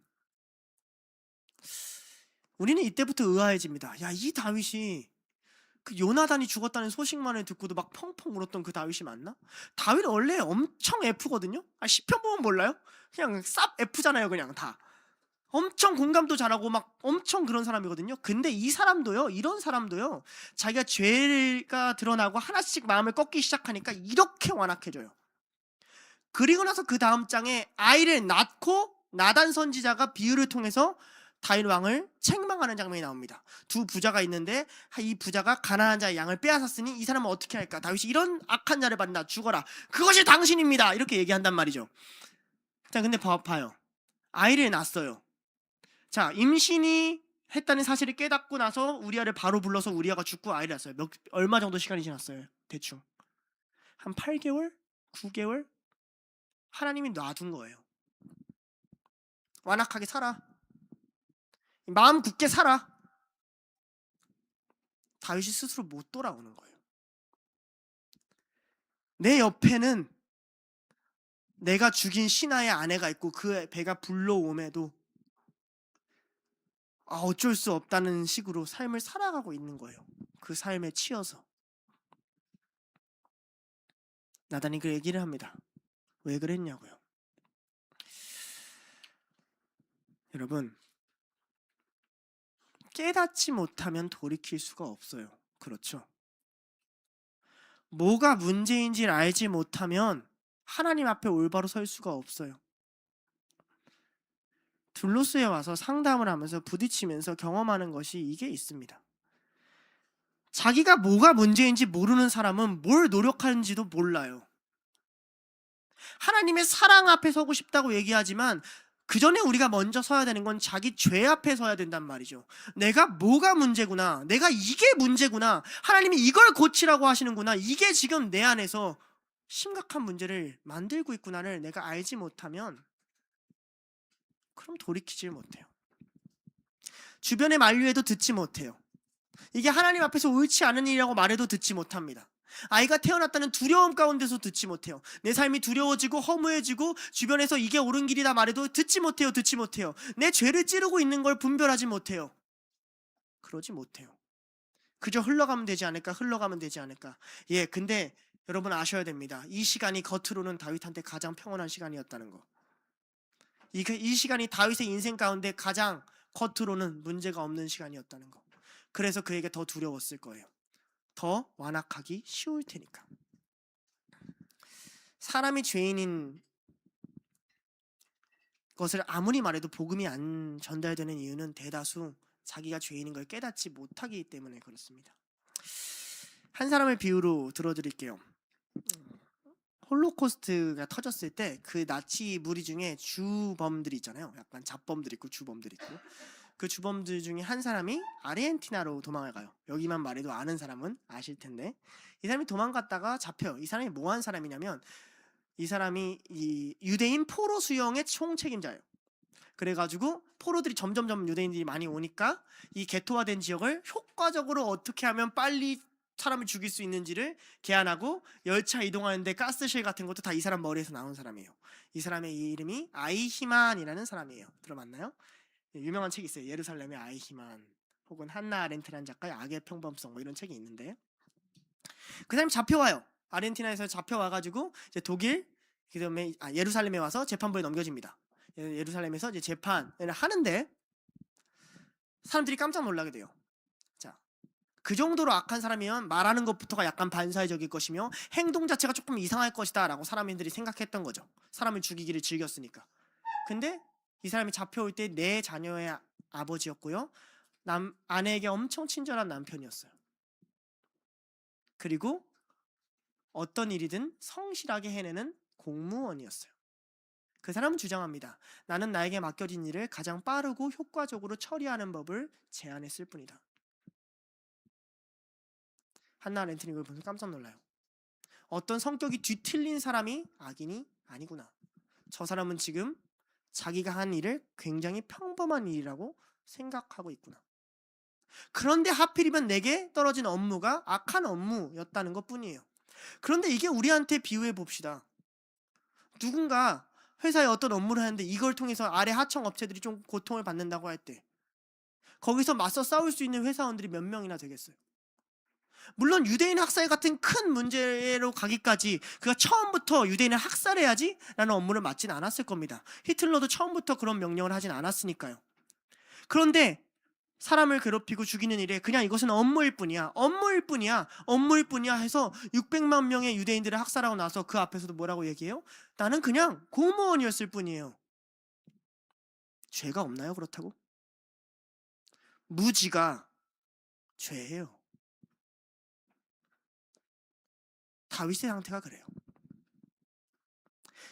우리는 이때부터 의아해집니다. 야, 이 다윗이 그 요나단이 죽었다는 소식만을 듣고도 막 펑펑 울었던 그 다윗이 맞나? 다윗 원래 엄청 F거든요. 시편 보면 몰라요? 그냥 쌉 F잖아요. 그냥 다 엄청 공감도 잘하고 막 엄청 그런 사람이거든요. 근데 이 사람도요, 이런 사람도요, 자기가 죄가 드러나고 하나씩 마음을 꺾기 시작하니까 이렇게 완악해져요. 그리고 나서 그 다음 장에 아이를 낳고 나단 선지자가 비유를 통해서 다윗 왕을 책망하는 장면이 나옵니다. 두 부자가 있는데 이 부자가 가난한 자의 양을 빼앗았으니 이 사람은 어떻게 할까? 다윗이 이런 악한 자를 받는다. 죽어라. 그것이 당신입니다. 이렇게 얘기한단 말이죠. 자, 근데 봐요. 아이를 낳았어요. 자, 임신이 했다는 사실을 깨닫고 나서 우리아를 바로 불러서 우리아가 죽고 아이를 낳았어요. 얼마 정도 시간이 지났어요? 대충 한 8개월? 9개월? 하나님이 놔둔 거예요. 완악하게 살아. 마음 굳게 살아. 다윗이 스스로 못 돌아오는 거예요. 내 옆에는 내가 죽인 신하의 아내가 있고 그 배가 불러옴에도 어쩔 수 없다는 식으로 삶을 살아가고 있는 거예요. 그 삶에 치여서. 나단이 그 얘기를 합니다. 왜 그랬냐고요. 여러분, 깨닫지 못하면 돌이킬 수가 없어요. 그렇죠? 뭐가 문제인지를 알지 못하면 하나님 앞에 올바로 설 수가 없어요. 둘로스에 와서 상담을 하면서 부딪히면서 경험하는 것이 이게 있습니다. 자기가 뭐가 문제인지 모르는 사람은 뭘 노력하는지도 몰라요. 하나님의 사랑 앞에 서고 싶다고 얘기하지만 그 전에 우리가 먼저 서야 되는 건 자기 죄 앞에 서야 된단 말이죠. 내가 뭐가 문제구나. 내가 이게 문제구나. 하나님이 이걸 고치라고 하시는구나. 이게 지금 내 안에서 심각한 문제를 만들고 있구나를 내가 알지 못하면 그럼 돌이키질 못해요. 주변의 만류에도 듣지 못해요. 이게 하나님 앞에서 옳지 않은 일이라고 말해도 듣지 못합니다. 아이가 태어났다는 두려움 가운데서 듣지 못해요. 내 삶이 두려워지고 허무해지고 주변에서 이게 옳은 길이다 말해도 듣지 못해요. 내 죄를 찌르고 있는 걸 분별하지 못해요. 그러지 못해요. 그저 흘러가면 되지 않을까. 예, 근데 여러분 아셔야 됩니다. 이 시간이 겉으로는 다윗한테 가장 평온한 시간이었다는 거. 이 시간이 다윗의 인생 가운데 가장 겉으로는 문제가 없는 시간이었다는 거. 그래서 그에게 더 두려웠을 거예요. 더 완악하기 쉬울 테니까. 사람이 죄인인 것을 아무리 말해도 복음이 안 전달되는 이유는 대다수 자기가 죄인인 걸 깨닫지 못하기 때문에 그렇습니다. 한 사람의 비유로 들어드릴게요. 홀로코스트가 터졌을 때 그 나치 무리 중에 주범들이 있잖아요. 약간 잡범들이 있고 주범들이 있고, 그 주범들 중에 한 사람이 아르헨티나로 도망을 가요. 여기만 말해도 아는 사람은 아실 텐데, 이 사람이 도망갔다가 잡혀요. 이 사람이 뭐 한 사람이냐면 이 사람이 이 유대인 포로 수용의 총책임자예요. 그래가지고 포로들이 점점점 유대인들이 많이 오니까 이 게토화된 지역을 효과적으로 어떻게 하면 빨리 사람을 죽일 수 있는지를 계산하고 열차 이동하는데 가스실 같은 것도 다 이 사람 머리에서 나온 사람이에요. 이 사람의 이름이 아이히만이라는 사람이에요. 들어봤나요? 유명한 책이 있어요. 예루살렘의 아이히만, 혹은 한나 아렌트라는 작가의 악의 평범성, 뭐 이런 책이 있는데, 그 사람이 잡혀와요. 아르헨티나에서 잡혀와가지고 이제 독일, 그다음에 예루살렘에 와서 재판부에 넘겨집니다. 예루살렘에서 이제 재판을 하는데 사람들이 깜짝 놀라게 돼요. 자, 그 정도로 악한 사람이면 말하는 것부터가 약간 반사회적일 것이며 행동 자체가 조금 이상할 것이다 라고 사람들이 생각했던 거죠. 사람을 죽이기를 즐겼으니까. 근데 이 사람이 잡혀올 때 내 자녀의 아버지였고요, 아내에게 엄청 친절한 남편이었어요. 그리고 어떤 일이든 성실하게 해내는 공무원이었어요. 그 사람은 주장합니다. 나는 나에게 맡겨진 일을 가장 빠르고 효과적으로 처리하는 법을 제안했을 뿐이다. 한나 아렌트는 이걸 보면서 깜짝 놀라요. 어떤 성격이 뒤틀린 사람이 악인이 아니구나. 저 사람은 지금 자기가 한 일을 굉장히 평범한 일이라고 생각하고 있구나. 그런데 하필이면 내게 떨어진 업무가 악한 업무였다는 것 뿐이에요. 그런데 이게 우리한테 비유해 봅시다. 누군가 회사에 어떤 업무를 하는데 이걸 통해서 아래 하청 업체들이 좀 고통을 받는다고 할 때 거기서 맞서 싸울 수 있는 회사원들이 몇 명이나 되겠어요? 물론 유대인 학살 같은 큰 문제로 가기까지 그가 처음부터 유대인을 학살해야지 라는 업무를 맡지는 않았을 겁니다. 히틀러도 처음부터 그런 명령을 하진 않았으니까요. 그런데 사람을 괴롭히고 죽이는 일에 그냥 이것은 업무일 뿐이야, 업무일 뿐이야, 업무일 뿐이야 해서 600만 명의 유대인들을 학살하고 나서 그 앞에서도 뭐라고 얘기해요? 나는 그냥 공무원이었을 뿐이에요. 죄가 없나요? 그렇다고? 무지가 죄예요. 다윗의 상태가 그래요.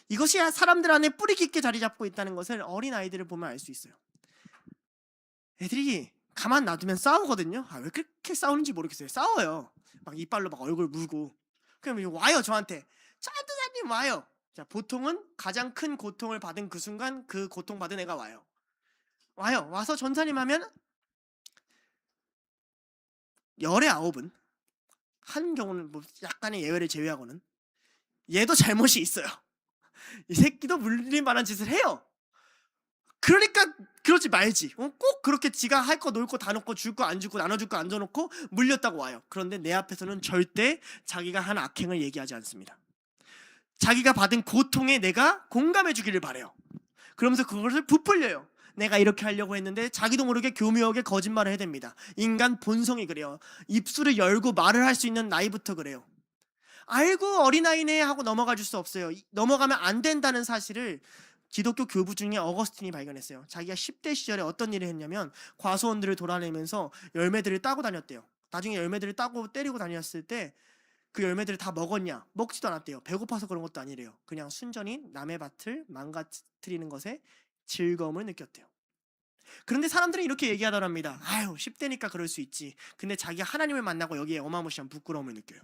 이것이 사람들 안에 뿌리 깊게 자리 잡고 있다는 것을 어린 아이들을 보면 알 수 있어요. 애들이 가만 놔두면 싸우거든요. 왜 그렇게 싸우는지 모르겠어요. 싸워요. 막 이빨로 막 얼굴 물고. 그럼 와요, 저한테. 짜드자님 와요. 자, 보통은 가장 큰 고통을 받은 그 순간 그 고통받은 애가 와요. 와서 전사님 하면 열의 9은, 한 경우는 뭐 약간의 예외를 제외하고는 얘도 잘못이 있어요. 이 새끼도 물릴 만한 짓을 해요. 그러니까 그러지 말지. 꼭 그렇게 지가 할 거 놀 거 다 놓고 줄 거 안 주고 나눠줄 거 안 줘놓고 물렸다고 와요. 그런데 내 앞에서는 절대 자기가 한 악행을 얘기하지 않습니다. 자기가 받은 고통에 내가 공감해 주기를 바래요. 그러면서 그것을 부풀려요. 내가 이렇게 하려고 했는데 자기도 모르게 교묘하게 거짓말을 해댑니다. 인간 본성이 그래요. 입술을 열고 말을 할 수 있는 나이부터 그래요. 알고 어린아이네 하고 넘어가 줄 수 없어요. 넘어가면 안 된다는 사실을 기독교 교부 중에 어거스틴이 발견했어요. 자기가 10대 시절에 어떤 일을 했냐면 과수원들을 돌아내면서 열매들을 따고 다녔대요. 나중에 열매들을 따고 때리고 다녔을 때 그 열매들을 다 먹었냐? 먹지도 않았대요. 배고파서 그런 것도 아니래요. 그냥 순전히 남의 밭을 망가뜨리는 것에 즐거움을 느꼈대요. 그런데 사람들은 이렇게 얘기하더랍니다. 10대니까 그럴 수 있지. 근데 자기가 하나님을 만나고 여기에 어마무시한 부끄러움을 느껴요.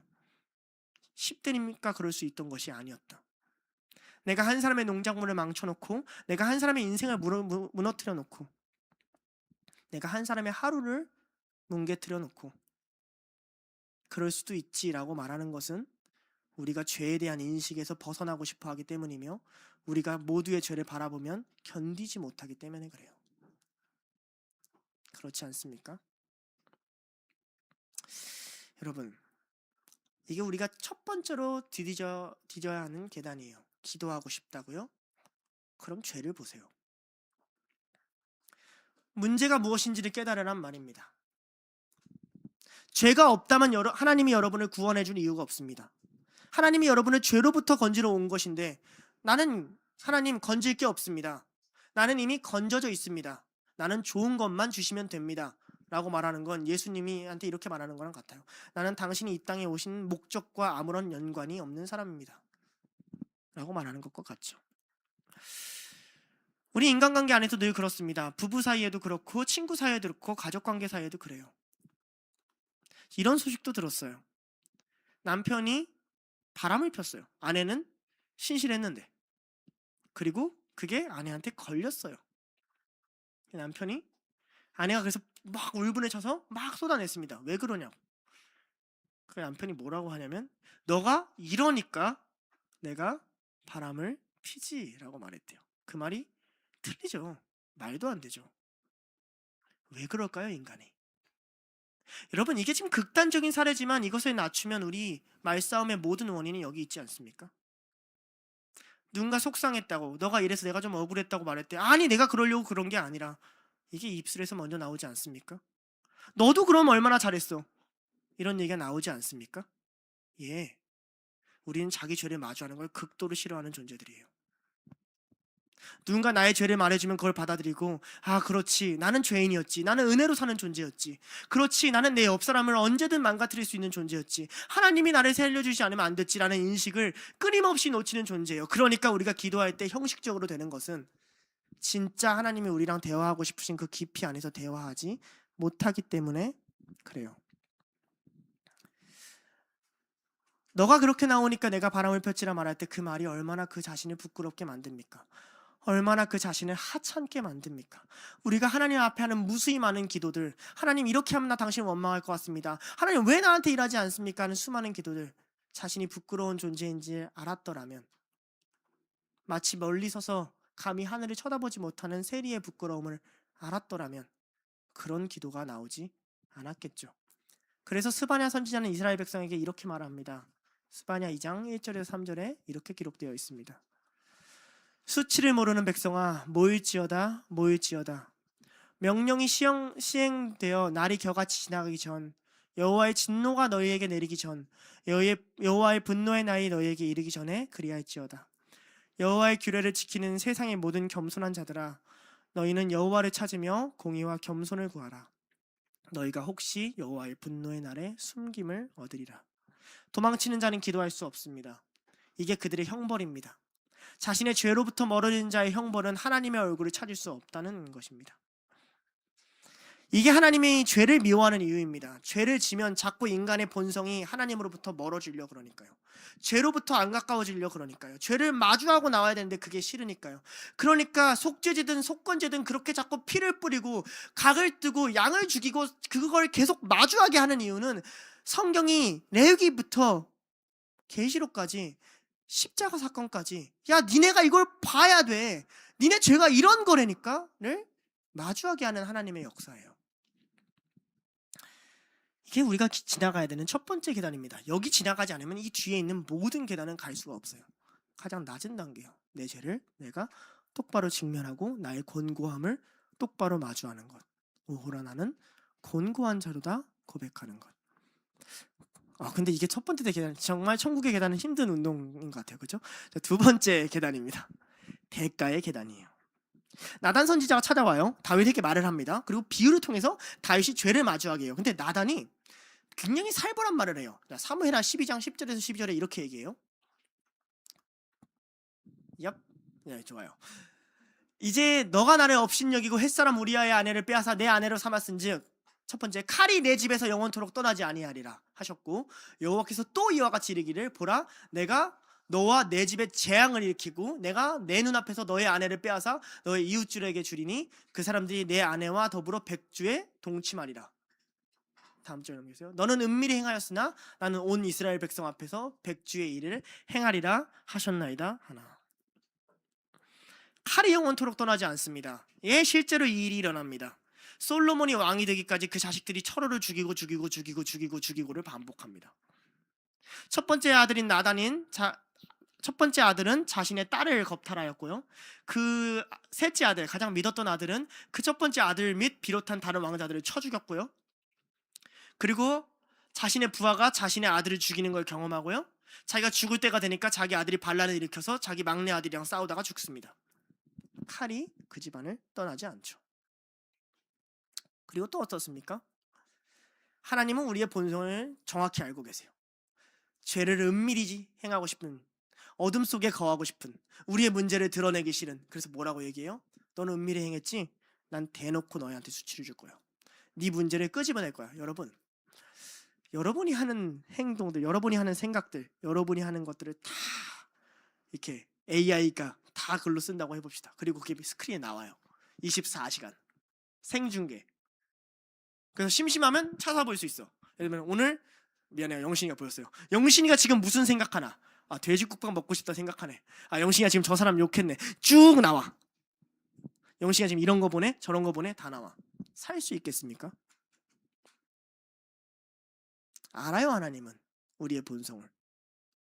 10대니까 그럴 수 있던 것이 아니었다. 내가 한 사람의 농작물을 망쳐놓고, 내가 한 사람의 인생을 무너뜨려 놓고, 내가 한 사람의 하루를 뭉개뜨려 놓고 그럴 수도 있지라고 말하는 것은 우리가 죄에 대한 인식에서 벗어나고 싶어 하기 때문이며, 우리가 모두의 죄를 바라보면 견디지 못하기 때문에 그래요. 그렇지 않습니까? 여러분, 이게 우리가 첫 번째로 뒤져야 하는 계단이에요. 기도하고 싶다고요? 그럼 죄를 보세요. 문제가 무엇인지를 깨달으란 말입니다. 죄가 없다면 하나님이 여러분을 구원해 줄 이유가 없습니다. 하나님이 여러분을 죄로부터 건지러 온 것인데, 나는 하나님 건질 게 없습니다. 나는 이미 건져져 있습니다. 나는 좋은 것만 주시면 됩니다. 라고 말하는 건 예수님이한테 이렇게 말하는 거랑 같아요. 나는 당신이 이 땅에 오신 목적과 아무런 연관이 없는 사람입니다. 라고 말하는 것과 같죠. 우리 인간관계 안에서 늘 그렇습니다. 부부 사이에도 그렇고 친구 사이에도 그렇고 가족관계 사이에도 그래요. 이런 소식도 들었어요. 남편이 바람을 폈어요. 아내는 신실했는데. 그리고 그게 아내한테 걸렸어요. 남편이, 아내가 그래서 막 울분해져서 막 쏟아냈습니다. 왜 그러냐고. 그 남편이 뭐라고 하냐면, 너가 이러니까 내가 바람을 피지라고 말했대요. 그 말이 틀리죠. 말도 안 되죠. 왜 그럴까요, 인간이? 여러분, 이게 지금 극단적인 사례지만 이것을 낮추면 우리 말싸움의 모든 원인이 여기 있지 않습니까? 누군가 속상했다고, 너가 이래서 내가 좀 억울했다고 말했대. 아니, 내가 그러려고 그런 게 아니라. 이게 입술에서 먼저 나오지 않습니까? 너도 그럼 얼마나 잘했어. 이런 얘기가 나오지 않습니까? 예, 우리는 자기 죄를 마주하는 걸 극도로 싫어하는 존재들이에요. 누군가 나의 죄를 말해주면 그걸 받아들이고, 그렇지, 나는 죄인이었지, 나는 은혜로 사는 존재였지, 그렇지, 나는 내 옆 사람을 언제든 망가뜨릴 수 있는 존재였지, 하나님이 나를 살려주지 않으면 안 됐지라는 인식을 끊임없이 놓치는 존재예요. 그러니까 우리가 기도할 때 형식적으로 되는 것은 진짜 하나님이 우리랑 대화하고 싶으신 그 깊이 안에서 대화하지 못하기 때문에 그래요. 너가 그렇게 나오니까 내가 바람을 폈지라 말할 때 그 말이 얼마나 그 자신을 부끄럽게 만듭니까? 얼마나 그 자신을 하찮게 만듭니까? 우리가 하나님 앞에 하는 무수히 많은 기도들, 하나님 이렇게 하면 나 당신 원망할 것 같습니다, 하나님 왜 나한테 일하지 않습니까? 하는 수많은 기도들, 자신이 부끄러운 존재인지 알았더라면, 마치 멀리 서서 감히 하늘을 쳐다보지 못하는 세리의 부끄러움을 알았더라면 그런 기도가 나오지 않았겠죠. 그래서 스바냐 선지자는 이스라엘 백성에게 이렇게 말합니다. 스바냐 2장 1절에서 3절에 이렇게 기록되어 있습니다. 수치를 모르는 백성아 모일지어다 모일지어다. 명령이 시행되어 날이 겨같이 지나가기 전, 여호와의 진노가 너희에게 내리기 전, 여호와의 분노의 날이 너희에게 이르기 전에 그리할지어다. 여호와의 규례를 지키는 세상의 모든 겸손한 자들아, 너희는 여호와를 찾으며 공의와 겸손을 구하라. 너희가 혹시 여호와의 분노의 날에 숨김을 얻으리라. 도망치는 자는 기도할 수 없습니다. 이게 그들의 형벌입니다. 자신의 죄로부터 멀어진 자의 형벌은 하나님의 얼굴을 찾을 수 없다는 것입니다. 이게 하나님이 죄를 미워하는 이유입니다. 죄를 지면 자꾸 인간의 본성이 하나님으로부터 멀어지려 그러니까요. 죄로부터 안 가까워지려 그러니까요. 죄를 마주하고 나와야 되는데 그게 싫으니까요. 그러니까 속죄제든 속건제든 그렇게 자꾸 피를 뿌리고 각을 뜨고 양을 죽이고 그걸 계속 마주하게 하는 이유는 성경이 레위기부터 계시록까지 십자가 사건까지 야 니네가 이걸 봐야 돼. 니네 죄가 이런 거라니까?를 마주하게 하는 하나님의 역사예요. 이게 우리가 지나가야 되는 첫 번째 계단입니다. 여기 지나가지 않으면 이 뒤에 있는 모든 계단은 갈 수가 없어요. 가장 낮은 단계요. 내 죄를 내가 똑바로 직면하고 나의 곤고함을 똑바로 마주하는 것. 오호라 나는 곤고한 자로다 고백하는 것. 근데 이게 첫 번째 계단, 정말 천국의 계단은 힘든 운동인 것 같아요. 그렇죠? 두 번째 계단입니다. 대가의 계단이에요. 나단 선지자가 찾아와요. 다윗에게 말을 합니다. 그리고 비유를 통해서 다윗이 죄를 마주하게 해요. 근데 나단이 굉장히 살벌한 말을 해요. 사무엘하 12장 10절에서 12절에 이렇게 얘기해요. 네, 좋아요. 이제 너가 나를 업신여기고 햇사람 우리아의 아내를 빼앗아 내 아내로 삼았은즉 첫 번째, 칼이 내 집에서 영원토록 떠나지 아니하리라 하셨고, 여호와께서 또 이와 같이 이르기를 보라 내가 너와 내 집에 재앙을 일으키고 내가 내 눈앞에서 너의 아내를 빼앗아 너의 이웃들에게 주리니 그 사람들이 내 아내와 더불어 백주에 동침하리라. 다음 절 넘기세요. 너는 은밀히 행하였으나 나는 온 이스라엘 백성 앞에서 백주의 일을 행하리라 하셨나이다 하나. 칼이 영원토록 떠나지 않습니다. 예, 실제로 이 일이 일어납니다. 솔로몬이 왕이 되기까지 그 자식들이 서로를 죽이고를 반복합니다. 첫 번째 아들인 첫 번째 아들은 자신의 딸을 겁탈하였고요. 그 셋째 아들, 가장 믿었던 아들은 그 첫 번째 아들 및 비롯한 다른 왕자들을 쳐 죽였고요. 그리고 자신의 부하가 자신의 아들을 죽이는 걸 경험하고요. 자기가 죽을 때가 되니까 자기 아들이 반란을 일으켜서 자기 막내 아들이랑 싸우다가 죽습니다. 칼이 그 집안을 떠나지 않죠. 그리고 또 어떻습니까? 하나님은 우리의 본성을 정확히 알고 계세요. 죄를 은밀히 행하고 싶은, 어둠 속에 거하고 싶은, 우리의 문제를 드러내기 싫은. 그래서 뭐라고 얘기해요? 너는 은밀히 행했지? 난 대놓고 너희한테 수치를 줄 거야. 네 문제를 끄집어낼 거야. 여러분이 하는 행동들, 여러분이 하는 생각들, 여러분이 하는 것들을 다 이렇게 AI가 다 글로 쓴다고 해봅시다. 그리고 그게 스크린에 나와요. 24시간 생중계. 그래서 심심하면 찾아볼 수 있어. 예를 들면 오늘 미안해요, 영신이가 보였어요. 영신이가 지금 무슨 생각하나? 돼지국밥 먹고 싶다 생각하네. 영신이가 지금 저 사람 욕했네. 쭉 나와. 영신이가 지금 이런 거 보내, 저런 거 보내, 다 나와. 살 수 있겠습니까? 알아요, 하나님은 우리의 본성을.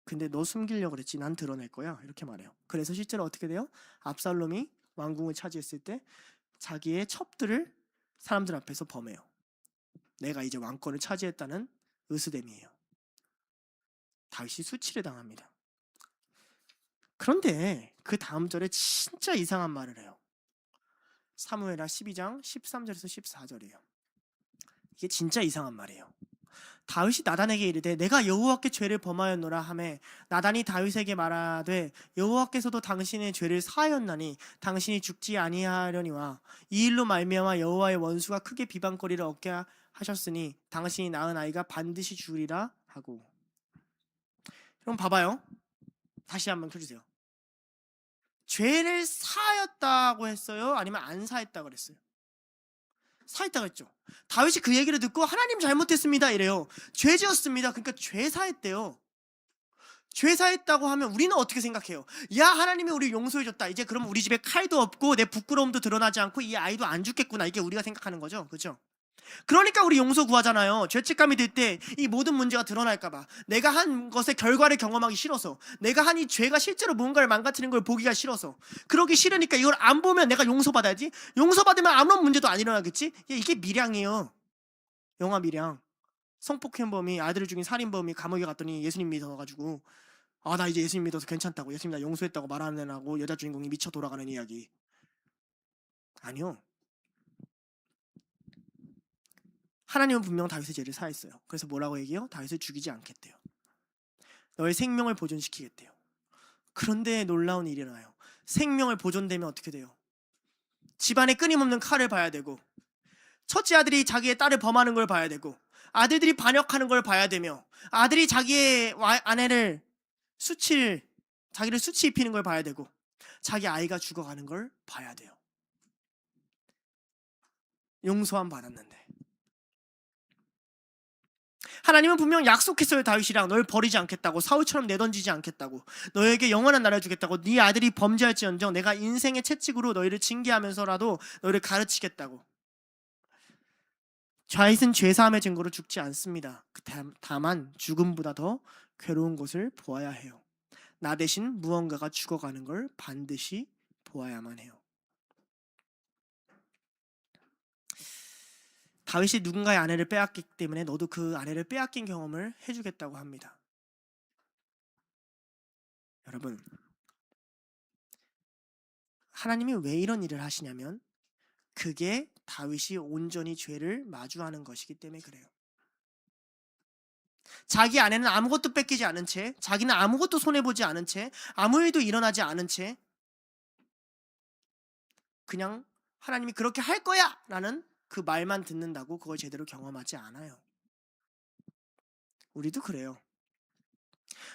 근데 너 숨기려고 그랬지, 난 드러낼 거야, 이렇게 말해요. 그래서 실제로 어떻게 돼요? 압살롬이 왕궁을 차지했을 때 자기의 첩들을 사람들 앞에서 범해요. 내가 이제 왕권을 차지했다는 으스댐이에요. 다윗이 수치를 당합니다. 그런데 그 다음 절에 진짜 이상한 말을 해요. 사무엘하 12장 13절에서 14절이에요. 이게 진짜 이상한 말이에요. 다윗이 나단에게 이르되 내가 여호와께 죄를 범하였노라 하매 나단이 다윗에게 말하되 여호와께서도 당신의 죄를 사하였나니 당신이 죽지 아니하려니와 이 일로 말미암아 여호와의 원수가 크게 비방거리를 얻게 하셨으니 당신이 낳은 아이가 반드시 죽으리라 하고. 그럼 봐봐요. 다시 한번 켜주세요. 죄를 사하였다고 했어요? 아니면 안 사했다고 그랬어요? 사했다고 했죠. 다윗이 그 얘기를 듣고 하나님 잘못했습니다 이래요. 죄 지었습니다. 그러니까 죄 사했대요. 죄 사했다고 하면 우리는 어떻게 생각해요? 야, 하나님이 우리 용서해줬다. 이제 그럼 우리 집에 칼도 없고 내 부끄러움도 드러나지 않고 이 아이도 안 죽겠구나. 이게 우리가 생각하는 거죠. 그렇죠? 그러니까 우리 용서 구하잖아요. 죄책감이 들 때 이 모든 문제가 드러날까봐, 내가 한 것의 결과를 경험하기 싫어서, 내가 한 이 죄가 실제로 뭔가를 망가뜨리는 걸 보기가 싫어서, 그러기 싫으니까 이걸 안 보면 내가 용서받아야지. 용서받으면 아무런 문제도 안 일어나겠지. 이게 밀양이에요. 영화 밀양. 성폭행범이 아들을 죽인 살인범이 감옥에 갔더니 예수님 믿어가지고, 아, 나 이제 예수님 믿어서 괜찮다고, 예수님 나 용서했다고 말하는 애하고 여자 주인공이 미쳐 돌아가는 이야기. 아니요. 하나님은 분명 다윗의 죄를 사했어요. 그래서 뭐라고 얘기해요? 다윗을 죽이지 않겠대요. 너의 생명을 보존시키겠대요. 그런데 놀라운 일이 일어나요. 생명을 보존되면 어떻게 돼요? 집안에 끊임없는 칼을 봐야 되고, 첫째 아들이 자기의 딸을 범하는 걸 봐야 되고, 아들들이 반역하는 걸 봐야 되며, 아들이 자기의 아내를 자기를 수치 입히는 걸 봐야 되고, 자기 아이가 죽어가는 걸 봐야 돼요. 용서함 받았는데. 하나님은 분명 약속했어요. 다윗이랑 널 버리지 않겠다고, 사울처럼 내던지지 않겠다고, 너에게 영원한 나라를 주겠다고, 네 아들이 범죄할지언정 내가 인생의 채찍으로 너희를 징계하면서라도 너희를 가르치겠다고. 다윗은 죄사함의 증거로 죽지 않습니다. 다만 죽음보다 더 괴로운 것을 보아야 해요. 나 대신 무언가가 죽어가는 걸 반드시 보아야만 해요. 다윗이 누군가의 아내를 빼앗기 때문에 너도 그 아내를 빼앗긴 경험을 해주겠다고 합니다. 여러분, 하나님이 왜 이런 일을 하시냐면 그게 다윗이 온전히 죄를 마주하는 것이기 때문에 그래요. 자기 아내는 아무것도 뺏기지 않은 채, 자기는 아무것도 손해보지 않은 채, 아무 일도 일어나지 않은 채 그냥 하나님이 그렇게 할 거야 라는 그 말만 듣는다고 그걸 제대로 경험하지 않아요. 우리도 그래요.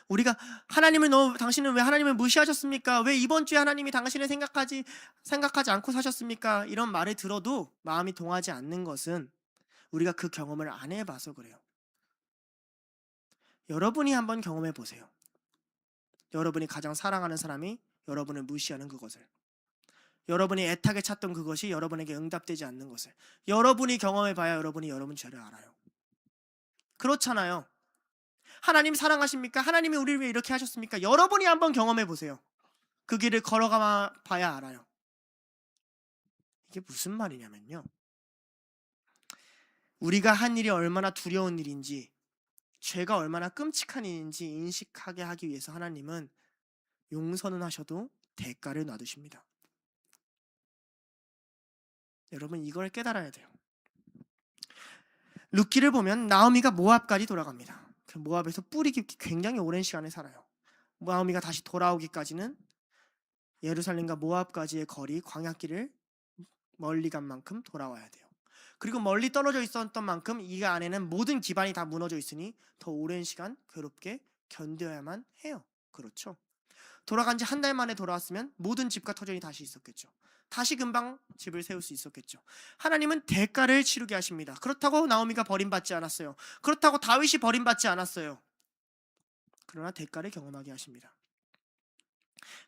우리가 당신은 왜 하나님을 무시하셨습니까? 왜 이번 주에 하나님이 당신을 생각하지 않고 사셨습니까? 이런 말을 들어도 마음이 동하지 않는 것은 우리가 그 경험을 안 해봐서 그래요. 여러분이 한번 경험해 보세요. 여러분이 가장 사랑하는 사람이 여러분을 무시하는 그것을, 여러분이 애타게 찾던 그것이 여러분에게 응답되지 않는 것을 여러분이 경험해 봐야 여러분이 여러분 죄를 알아요. 그렇잖아요. 하나님 사랑하십니까? 하나님이 우리를 위해 이렇게 하셨습니까? 여러분이 한번 경험해 보세요. 그 길을 걸어가 봐야 알아요. 이게 무슨 말이냐면요, 우리가 한 일이 얼마나 두려운 일인지, 죄가 얼마나 끔찍한 일인지 인식하게 하기 위해서 하나님은 용서는 하셔도 대가를 놔두십니다. 여러분, 이걸 깨달아야 돼요. 룻기를 보면 나오미가 모압까지 돌아갑니다. 그 모압에서 뿌리 깊게 굉장히 오랜 시간을 살아요. 나오미가 다시 돌아오기까지는 예루살렘과 모압까지의 거리, 광야길을 멀리 간 만큼 돌아와야 돼요. 그리고 멀리 떨어져 있었던 만큼 이 안에는 모든 기반이 다 무너져 있으니 더 오랜 시간 괴롭게 견뎌야만 해요. 그렇죠? 돌아간 지 한 달 만에 돌아왔으면 모든 집과 터전이 다시 있었겠죠. 다시 금방 집을 세울 수 있었겠죠. 하나님은 대가를 치르게 하십니다. 그렇다고 나오미가 버림받지 않았어요. 그렇다고 다윗이 버림받지 않았어요. 그러나 대가를 경험하게 하십니다.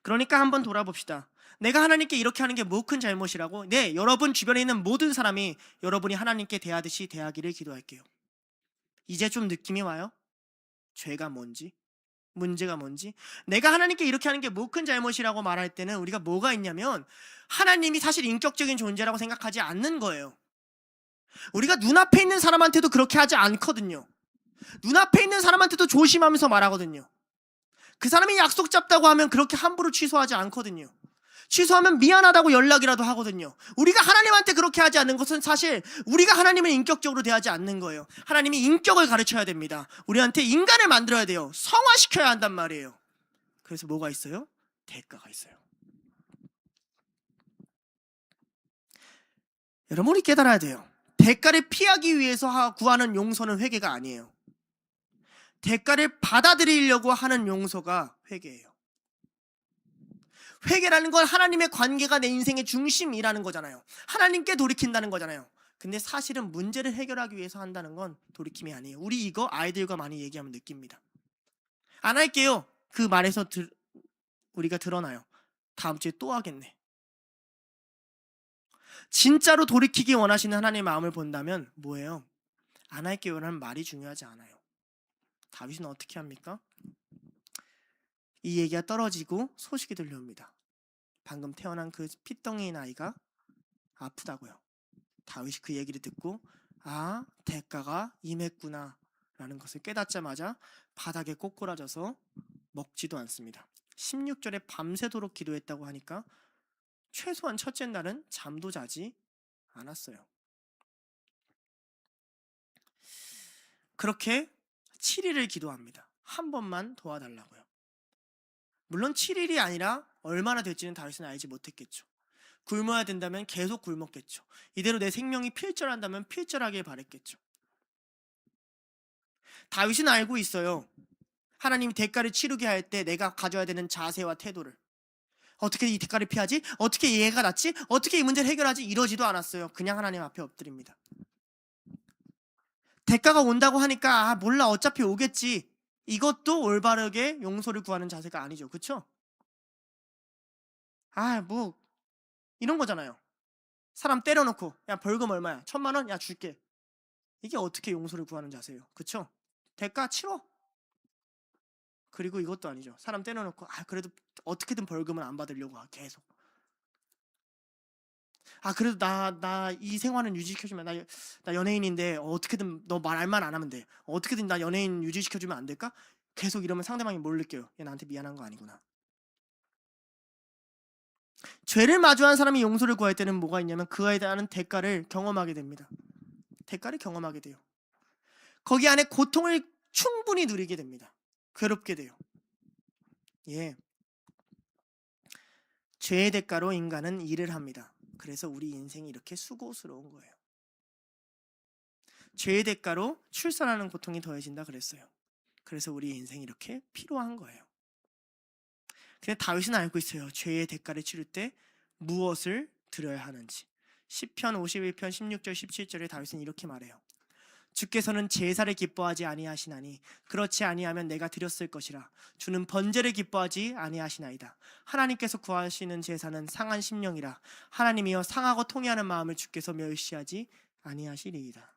그러니까 한번 돌아봅시다. 내가 하나님께 이렇게 하는 게 뭐 큰 잘못이라고? 네, 여러분 주변에 있는 모든 사람이 여러분이 하나님께 대하듯이 대하기를 기도할게요. 이제 좀 느낌이 와요? 죄가 뭔지, 문제가 뭔지. 내가 하나님께 이렇게 하는 게 뭐 큰 잘못이라고 말할 때는 우리가 뭐가 있냐면, 하나님이 사실 인격적인 존재라고 생각하지 않는 거예요. 우리가 눈앞에 있는 사람한테도 그렇게 하지 않거든요. 눈앞에 있는 사람한테도 조심하면서 말하거든요. 그 사람이 약속 잡다고 하면 그렇게 함부로 취소하지 않거든요. 취소하면 미안하다고 연락이라도 하거든요. 우리가 하나님한테 그렇게 하지 않는 것은 사실 우리가 하나님을 인격적으로 대하지 않는 거예요. 하나님이 인격을 가르쳐야 됩니다. 우리한테 인간을 만들어야 돼요. 성화시켜야 한단 말이에요. 그래서 뭐가 있어요? 대가가 있어요. 여러분, 우리 깨달아야 돼요. 대가를 피하기 위해서 구하는 용서는 회개가 아니에요. 대가를 받아들이려고 하는 용서가 회개예요. 회개라는 건 하나님의 관계가 내 인생의 중심이라는 거잖아요. 하나님께 돌이킨다는 거잖아요. 근데 사실은 문제를 해결하기 위해서 한다는 건 돌이킴이 아니에요. 우리 이거 아이들과 많이 얘기하면 느낍니다. 안 할게요. 그 말에서 우리가 드러나요. 다음 주에 또 하겠네. 진짜로 돌이키기 원하시는 하나님의 마음을 본다면 뭐예요? 안 할게요라는 말이 중요하지 않아요. 다윗은 어떻게 합니까? 이 얘기가 떨어지고 소식이 들려옵니다. 방금 태어난 그 핏덩이인 아이가 아프다고요. 다윗이 그 얘기를 듣고 아, 대가가 임했구나 라는 것을 깨닫자마자 바닥에 꼬꾸라져서 먹지도 않습니다. 16절에 밤새도록 기도했다고 하니까 최소한 첫째 날은 잠도 자지 않았어요. 그렇게 7일을 기도합니다. 한 번만 도와달라고요. 물론 7일이 아니라 얼마나 될지는 다윗은 알지 못했겠죠. 굶어야 된다면 계속 굶었겠죠. 이대로 내 생명이 필절한다면 필절하길 바랬겠죠. 다윗은 알고 있어요. 하나님이 대가를 치르게 할 때 내가 가져야 되는 자세와 태도를. 어떻게 이 대가를 피하지? 어떻게 이해가 낫지? 어떻게 이 문제를 해결하지? 이러지도 않았어요. 그냥 하나님 앞에 엎드립니다. 대가가 온다고 하니까 아 몰라 어차피 오겠지. 이것도 올바르게 용서를 구하는 자세가 아니죠. 그렇죠? 아 뭐 이런 거잖아요. 사람 때려놓고 야 벌금 얼마야? 1,000,000원? 야 줄게. 이게 어떻게 용서를 구하는 자세예요? 그렇죠? 대가 치러. 그리고 이것도 아니죠. 사람 때려놓고 아 그래도 어떻게든 벌금은 안 받으려고 계속. 아 그래도 나 이 생활은 유지시켜주면 나 연예인인데 어떻게든 너 말만 안 하면 돼. 어떻게든 나 연예인 유지시켜주면 안 될까? 계속 이러면 상대방이 뭘 느껴요? 얘 나한테 미안한 거 아니구나. 죄를 마주한 사람이 용서를 구할 때는 뭐가 있냐면 그에 대한 대가를 경험하게 됩니다. 대가를 경험하게 돼요. 거기 안에 고통을 충분히 누리게 됩니다. 괴롭게 돼요. 예. 죄의 대가로 인간은 일을 합니다. 그래서 우리 인생이 이렇게 수고스러운 거예요. 죄의 대가로 출산하는 고통이 더해진다 그랬어요. 그래서 우리 인생이 이렇게 피로한 거예요. 근데 다윗은 알고 있어요. 죄의 대가를 치를 때 무엇을 드려야 하는지. 시편 51편 16절 17절에 다윗은 이렇게 말해요. 주께서는 제사를 기뻐하지 아니하시나니 그렇지 아니하면 내가 드렸을 것이라. 주는 번제를 기뻐하지 아니하시나이다. 하나님께서 구하시는 제사는 상한 심령이라. 하나님이여 상하고 통회하는 마음을 주께서 멸시하지 아니하시리이다.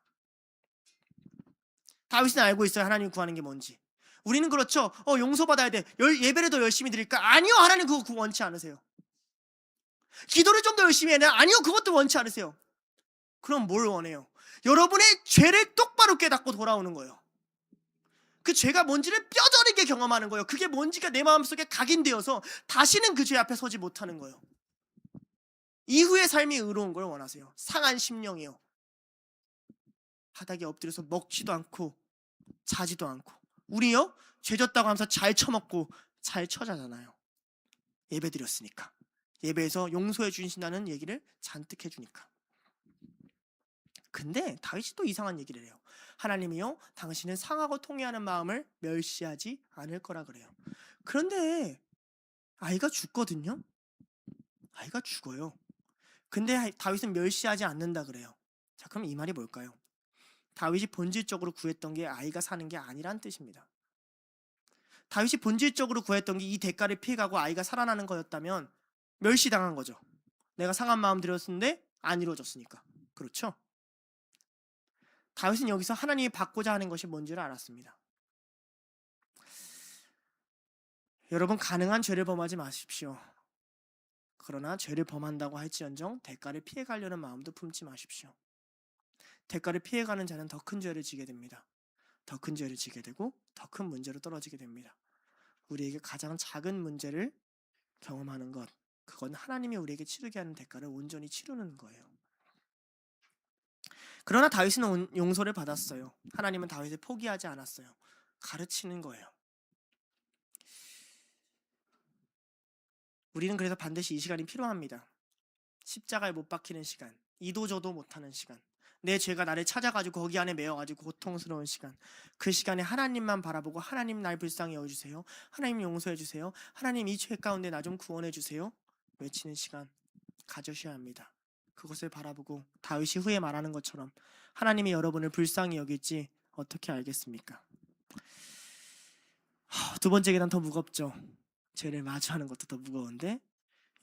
다윗은 알고 있어요. 하나님 구하는 게 뭔지. 우리는 그렇죠. 용서받아야 돼. 예배를 더 열심히 드릴까? 아니요. 하나님 그거 원치 않으세요. 기도를 좀 더 열심히 해야 돼. 아니요. 그것도 원치 않으세요. 그럼 뭘 원해요? 여러분의 죄를 똑바로 깨닫고 돌아오는 거예요. 그 죄가 뭔지를 뼈저리게 경험하는 거예요. 그게 뭔지가 내 마음속에 각인되어서 다시는 그 죄 앞에 서지 못하는 거예요. 이후의 삶이 의로운 걸 원하세요. 상한 심령이요. 바닥에 엎드려서 먹지도 않고 자지도 않고. 우리요? 죄 졌다고 하면서 잘 처먹고 잘 처자잖아요. 예배 드렸으니까. 예배에서 용서해 주신다는 얘기를 잔뜩 해주니까. 근데 다윗이 또 이상한 얘기를 해요. 하나님이요 당신은 상하고 통회하는 마음을 멸시하지 않을 거라 그래요. 그런데 아이가 죽거든요. 아이가 죽어요. 근데 다윗은 멸시하지 않는다 그래요. 자 그럼 이 말이 뭘까요? 다윗이 본질적으로 구했던 게 아이가 사는 게 아니란 뜻입니다. 다윗이 본질적으로 구했던 게 이 대가를 피해가고 아이가 살아나는 거였다면 멸시당한 거죠. 내가 상한 마음 들였는데 안 이루어졌으니까. 그렇죠? 다윗은 여기서 하나님이 받고자 하는 것이 뭔지를 알았습니다. 여러분 가능한 죄를 범하지 마십시오. 그러나 죄를 범한다고 할지언정 대가를 피해가려는 마음도 품지 마십시오. 대가를 피해가는 자는 더 큰 죄를 지게 됩니다. 더 큰 죄를 지게 되고 더 큰 문제로 떨어지게 됩니다. 우리에게 가장 작은 문제를 경험하는 것, 그건 하나님이 우리에게 치르게 하는 대가를 온전히 치르는 거예요. 그러나 다윗은 용서를 받았어요. 하나님은 다윗을 포기하지 않았어요. 가르치는 거예요. 우리는 그래서 반드시 이 시간이 필요합니다. 십자가에 못 박히는 시간, 이도저도 못하는 시간, 내 죄가 나를 찾아가지고 거기 안에 매여가지고 고통스러운 시간, 그 시간에 하나님만 바라보고 하나님 날 불쌍히 여겨주세요. 하나님 용서해주세요. 하나님 이 죄 가운데 나 좀 구원해주세요. 외치는 시간 가져셔야 합니다. 그것을 바라보고 다윗이 후에 말하는 것처럼 하나님이 여러분을 불쌍히 여길지 어떻게 알겠습니까? 두 번째 계단 더 무겁죠. 죄를 마주하는 것도 더 무거운데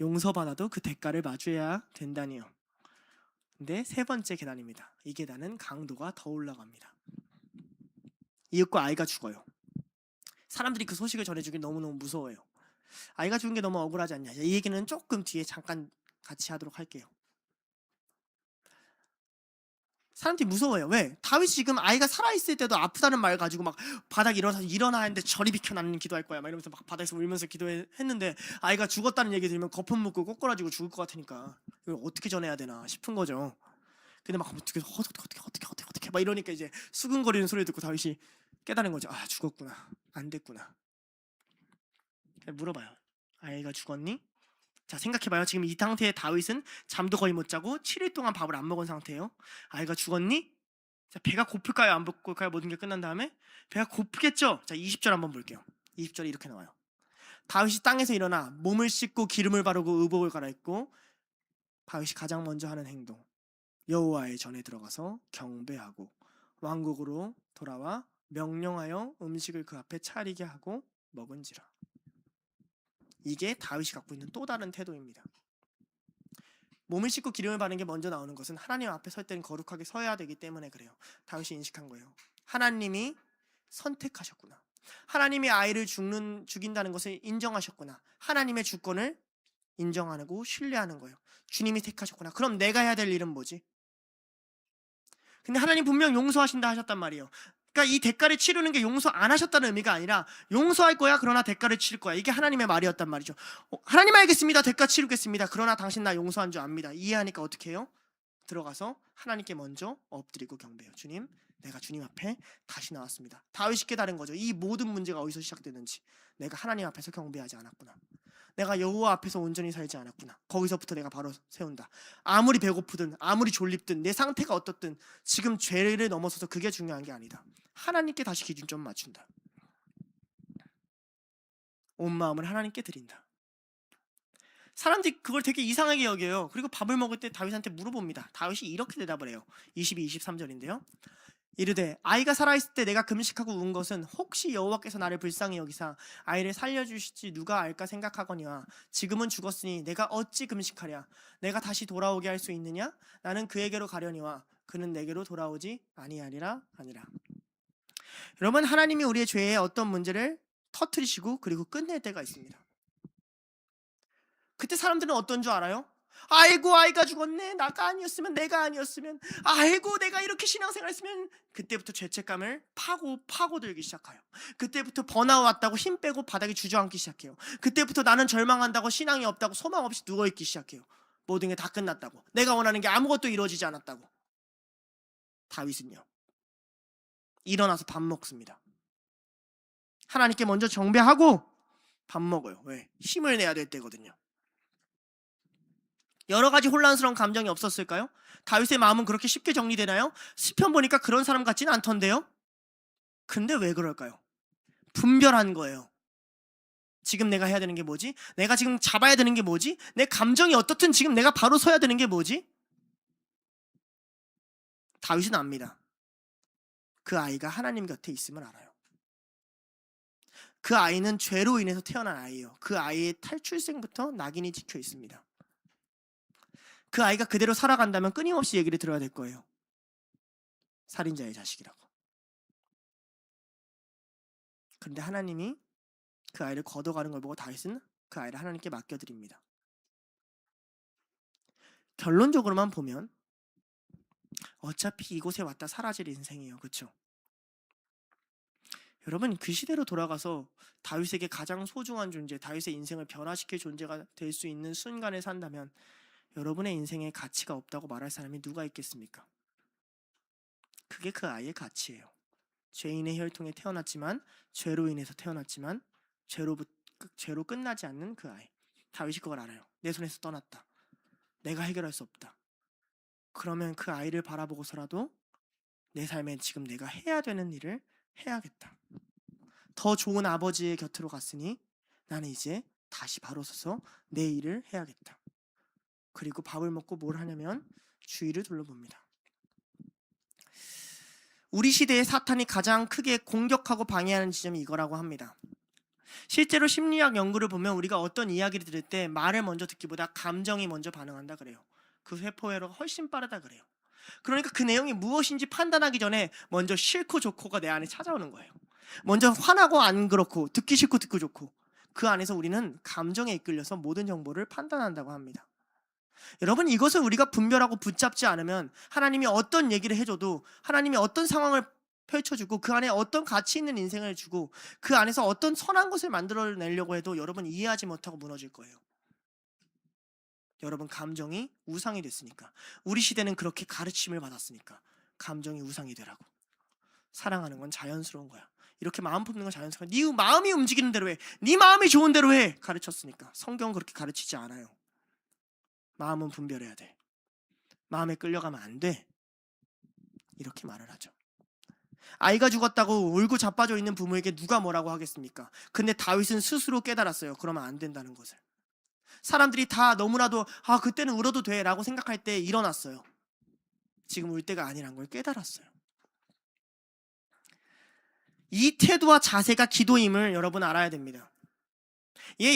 용서받아도 그 대가를 마주해야 된다니요. 근데 세 번째 계단입니다. 이 계단은 강도가 더 올라갑니다. 이윽고 아이가 죽어요. 사람들이 그 소식을 전해주기 너무너무 무서워요. 아이가 죽은 게 너무 억울하지 않냐. 이 얘기는 조금 뒤에 잠깐 같이 하도록 할게요. 사람들이 무서워요. 왜? 다윗이 지금 아이가 살아있을 때도 아프다는 말 가지고 막 바닥에 일어나서 일어나 했는데 저리 비켜 나는 기도할 거야 막 이러면서 막 바닥에서 울면서 기도했는데 아이가 죽었다는 얘기 들으면 거품 묻고 꼬꾸라지고 죽을 것 같으니까 이걸 어떻게 전해야 되나 싶은 거죠. 근데 막 어떻게 막 이러니까 이제 수근거리는 소리 듣고 다윗이 깨달은 거죠. 아, 죽었구나. 안 됐구나. 물어봐요. 아이가 죽었니? 자, 생각해봐요. 지금 이 상태의 다윗은 잠도 거의 못 자고 7일 동안 밥을 안 먹은 상태예요. 아이가 죽었니? 자, 배가 고플까요? 안 고플까요? 모든 게 끝난 다음에 배가 고프겠죠? 자, 20절 한번 볼게요. 20절이 이렇게 나와요. 다윗이 땅에서 일어나 몸을 씻고 기름을 바르고 의복을 갈아입고 다윗이 가장 먼저 하는 행동, 여호와의 전에 들어가서 경배하고 왕국으로 돌아와 명령하여 음식을 그 앞에 차리게 하고 먹은지라. 이게 다윗이 갖고 있는 또 다른 태도입니다. 몸을 씻고 기름을 바르는 게 먼저 나오는 것은 하나님 앞에 설 때는 거룩하게 서야 되기 때문에 그래요. 다윗이 인식한 거예요. 하나님이 선택하셨구나. 하나님이 아이를 죽인다는 것을 인정하셨구나. 하나님의 주권을 인정하고 신뢰하는 거예요. 주님이 택하셨구나. 그럼 내가 해야 될 일은 뭐지? 근데 하나님 분명 용서하신다 하셨단 말이에요. 그러니까 이 대가를 치르는 게 용서 안 하셨다는 의미가 아니라 용서할 거야 그러나 대가를 치를 거야. 이게 하나님의 말이었단 말이죠. 하나님 알겠습니다. 대가 치르겠습니다. 그러나 당신 나 용서한 줄 압니다. 이해하니까 어떻게 해요? 들어가서 하나님께 먼저 엎드리고 경배해요. 주님, 내가 주님 앞에 다시 나왔습니다. 다윗이 깨달은 거죠. 이 모든 문제가 어디서 시작되는지. 내가 하나님 앞에서 경배하지 않았구나. 내가 여호와 앞에서 온전히 살지 않았구나. 거기서부터 내가 바로 세운다. 아무리 배고프든 아무리 졸립든 내 상태가 어떻든 지금 죄를 넘어서서 그게 중요한 게 아니다. 하나님께 다시 기준점 맞춘다. 온 마음을 하나님께 드린다. 사람들이 그걸 되게 이상하게 여겨요. 그리고 밥을 먹을 때 다윗한테 물어봅니다. 다윗이 이렇게 대답을 해요. 22, 23절인데요. 이르되 아이가 살아있을 때 내가 금식하고 운 것은 혹시 여호와께서 나를 불쌍히 여기사 아이를 살려주실지 누가 알까 생각하거니와 지금은 죽었으니 내가 어찌 금식하랴. 내가 다시 돌아오게 할 수 있느냐? 나는 그에게로 가려니와 그는 내게로 돌아오지 아니하리라 하니라. 여러분, 하나님이 우리의 죄의 어떤 문제를 터뜨리시고 그리고 끝낼 때가 있습니다. 그때 사람들은 어떤 줄 알아요? 아이고 아이가 죽었네. 나가 아니었으면, 내가 아니었으면, 아이고 내가 이렇게 신앙생활 했으면. 그때부터 죄책감을 파고들기 시작해요. 그때부터 번아웃 왔다고 힘 빼고 바닥에 주저앉기 시작해요. 그때부터 나는 절망한다고 신앙이 없다고 소망 없이 누워있기 시작해요. 모든 게 다 끝났다고, 내가 원하는 게 아무것도 이루어지지 않았다고. 다윗은요, 일어나서 밥 먹습니다. 하나님께 먼저 정배하고 밥 먹어요. 왜? 힘을 내야 될 때거든요. 여러 가지 혼란스러운 감정이 없었을까요? 다윗의 마음은 그렇게 쉽게 정리되나요? 시편 보니까 그런 사람 같지는 않던데요? 근데 왜 그럴까요? 분별한 거예요. 지금 내가 해야 되는 게 뭐지? 내가 지금 잡아야 되는 게 뭐지? 내 감정이 어떻든 지금 내가 바로 서야 되는 게 뭐지? 다윗은 압니다. 그 아이가 하나님 곁에 있음을 알아요. 그 아이는 죄로 인해서 태어난 아이예요. 그 아이의 탈출생부터 낙인이 찍혀 있습니다. 그 아이가 그대로 살아간다면 끊임없이 얘기를 들어야 될 거예요. 살인자의 자식이라고. 그런데 하나님이 그 아이를 걷어가는 걸 보고 다윗은 그 아이를 하나님께 맡겨드립니다. 결론적으로만 보면 어차피 이곳에 왔다 사라질 인생이에요. 그렇죠? 여러분, 그 시대로 돌아가서 다윗에게 가장 소중한 존재, 다윗의 인생을 변화시킬 존재가 될 수 있는 순간에 산다면 여러분의 인생에 가치가 없다고 말할 사람이 누가 있겠습니까? 그게 그 아이의 가치예요. 죄인의 혈통에 태어났지만, 죄로 인해서 태어났지만 죄로 끝나지 않는 그 아이. 다윗이 그걸 알아요. 내 손에서 떠났다. 내가 해결할 수 없다. 그러면 그 아이를 바라보고서라도 내 삶에 지금 내가 해야 되는 일을 해야겠다. 더 좋은 아버지의 곁으로 갔으니 나는 이제 다시 바로 서서 내 일을 해야겠다. 그리고 밥을 먹고 뭘 하냐면 주위를 둘러봅니다. 우리 시대의 사탄이 가장 크게 공격하고 방해하는 지점이 이거라고 합니다. 실제로 심리학 연구를 보면 우리가 어떤 이야기를 들을 때 말을 먼저 듣기보다 감정이 먼저 반응한다 그래요. 그 세포 회로가 훨씬 빠르다 그래요. 그러니까 그 내용이 무엇인지 판단하기 전에 먼저 싫고 좋고가 내 안에 찾아오는 거예요. 먼저 화나고 안 그렇고, 듣기 싫고 듣고 좋고, 그 안에서 우리는 감정에 이끌려서 모든 정보를 판단한다고 합니다. 여러분, 이것을 우리가 분별하고 붙잡지 않으면 하나님이 어떤 얘기를 해줘도, 하나님이 어떤 상황을 펼쳐주고, 그 안에 어떤 가치 있는 인생을 주고, 그 안에서 어떤 선한 것을 만들어내려고 해도 여러분 이해하지 못하고 무너질 거예요. 여러분, 감정이 우상이 됐으니까, 우리 시대는 그렇게 가르침을 받았으니까 감정이 우상이 되라고. 사랑하는 건 자연스러운 거야. 이렇게 마음 품는 건 자연스러운 거야. 네 마음이 움직이는 대로 해. 네 마음이 좋은 대로 해. 가르쳤으니까. 성경은 그렇게 가르치지 않아요. 마음은 분별해야 돼. 마음에 끌려가면 안 돼. 이렇게 말을 하죠. 아이가 죽었다고 울고 자빠져 있는 부모에게 누가 뭐라고 하겠습니까? 근데 다윗은 스스로 깨달았어요. 그러면 안 된다는 것을. 사람들이 다 너무나도 그때는 울어도 돼 라고 생각할 때 일어났어요. 지금 울 때가 아니란 걸 깨달았어요. 이 태도와 자세가 기도임을 여러분 알아야 됩니다.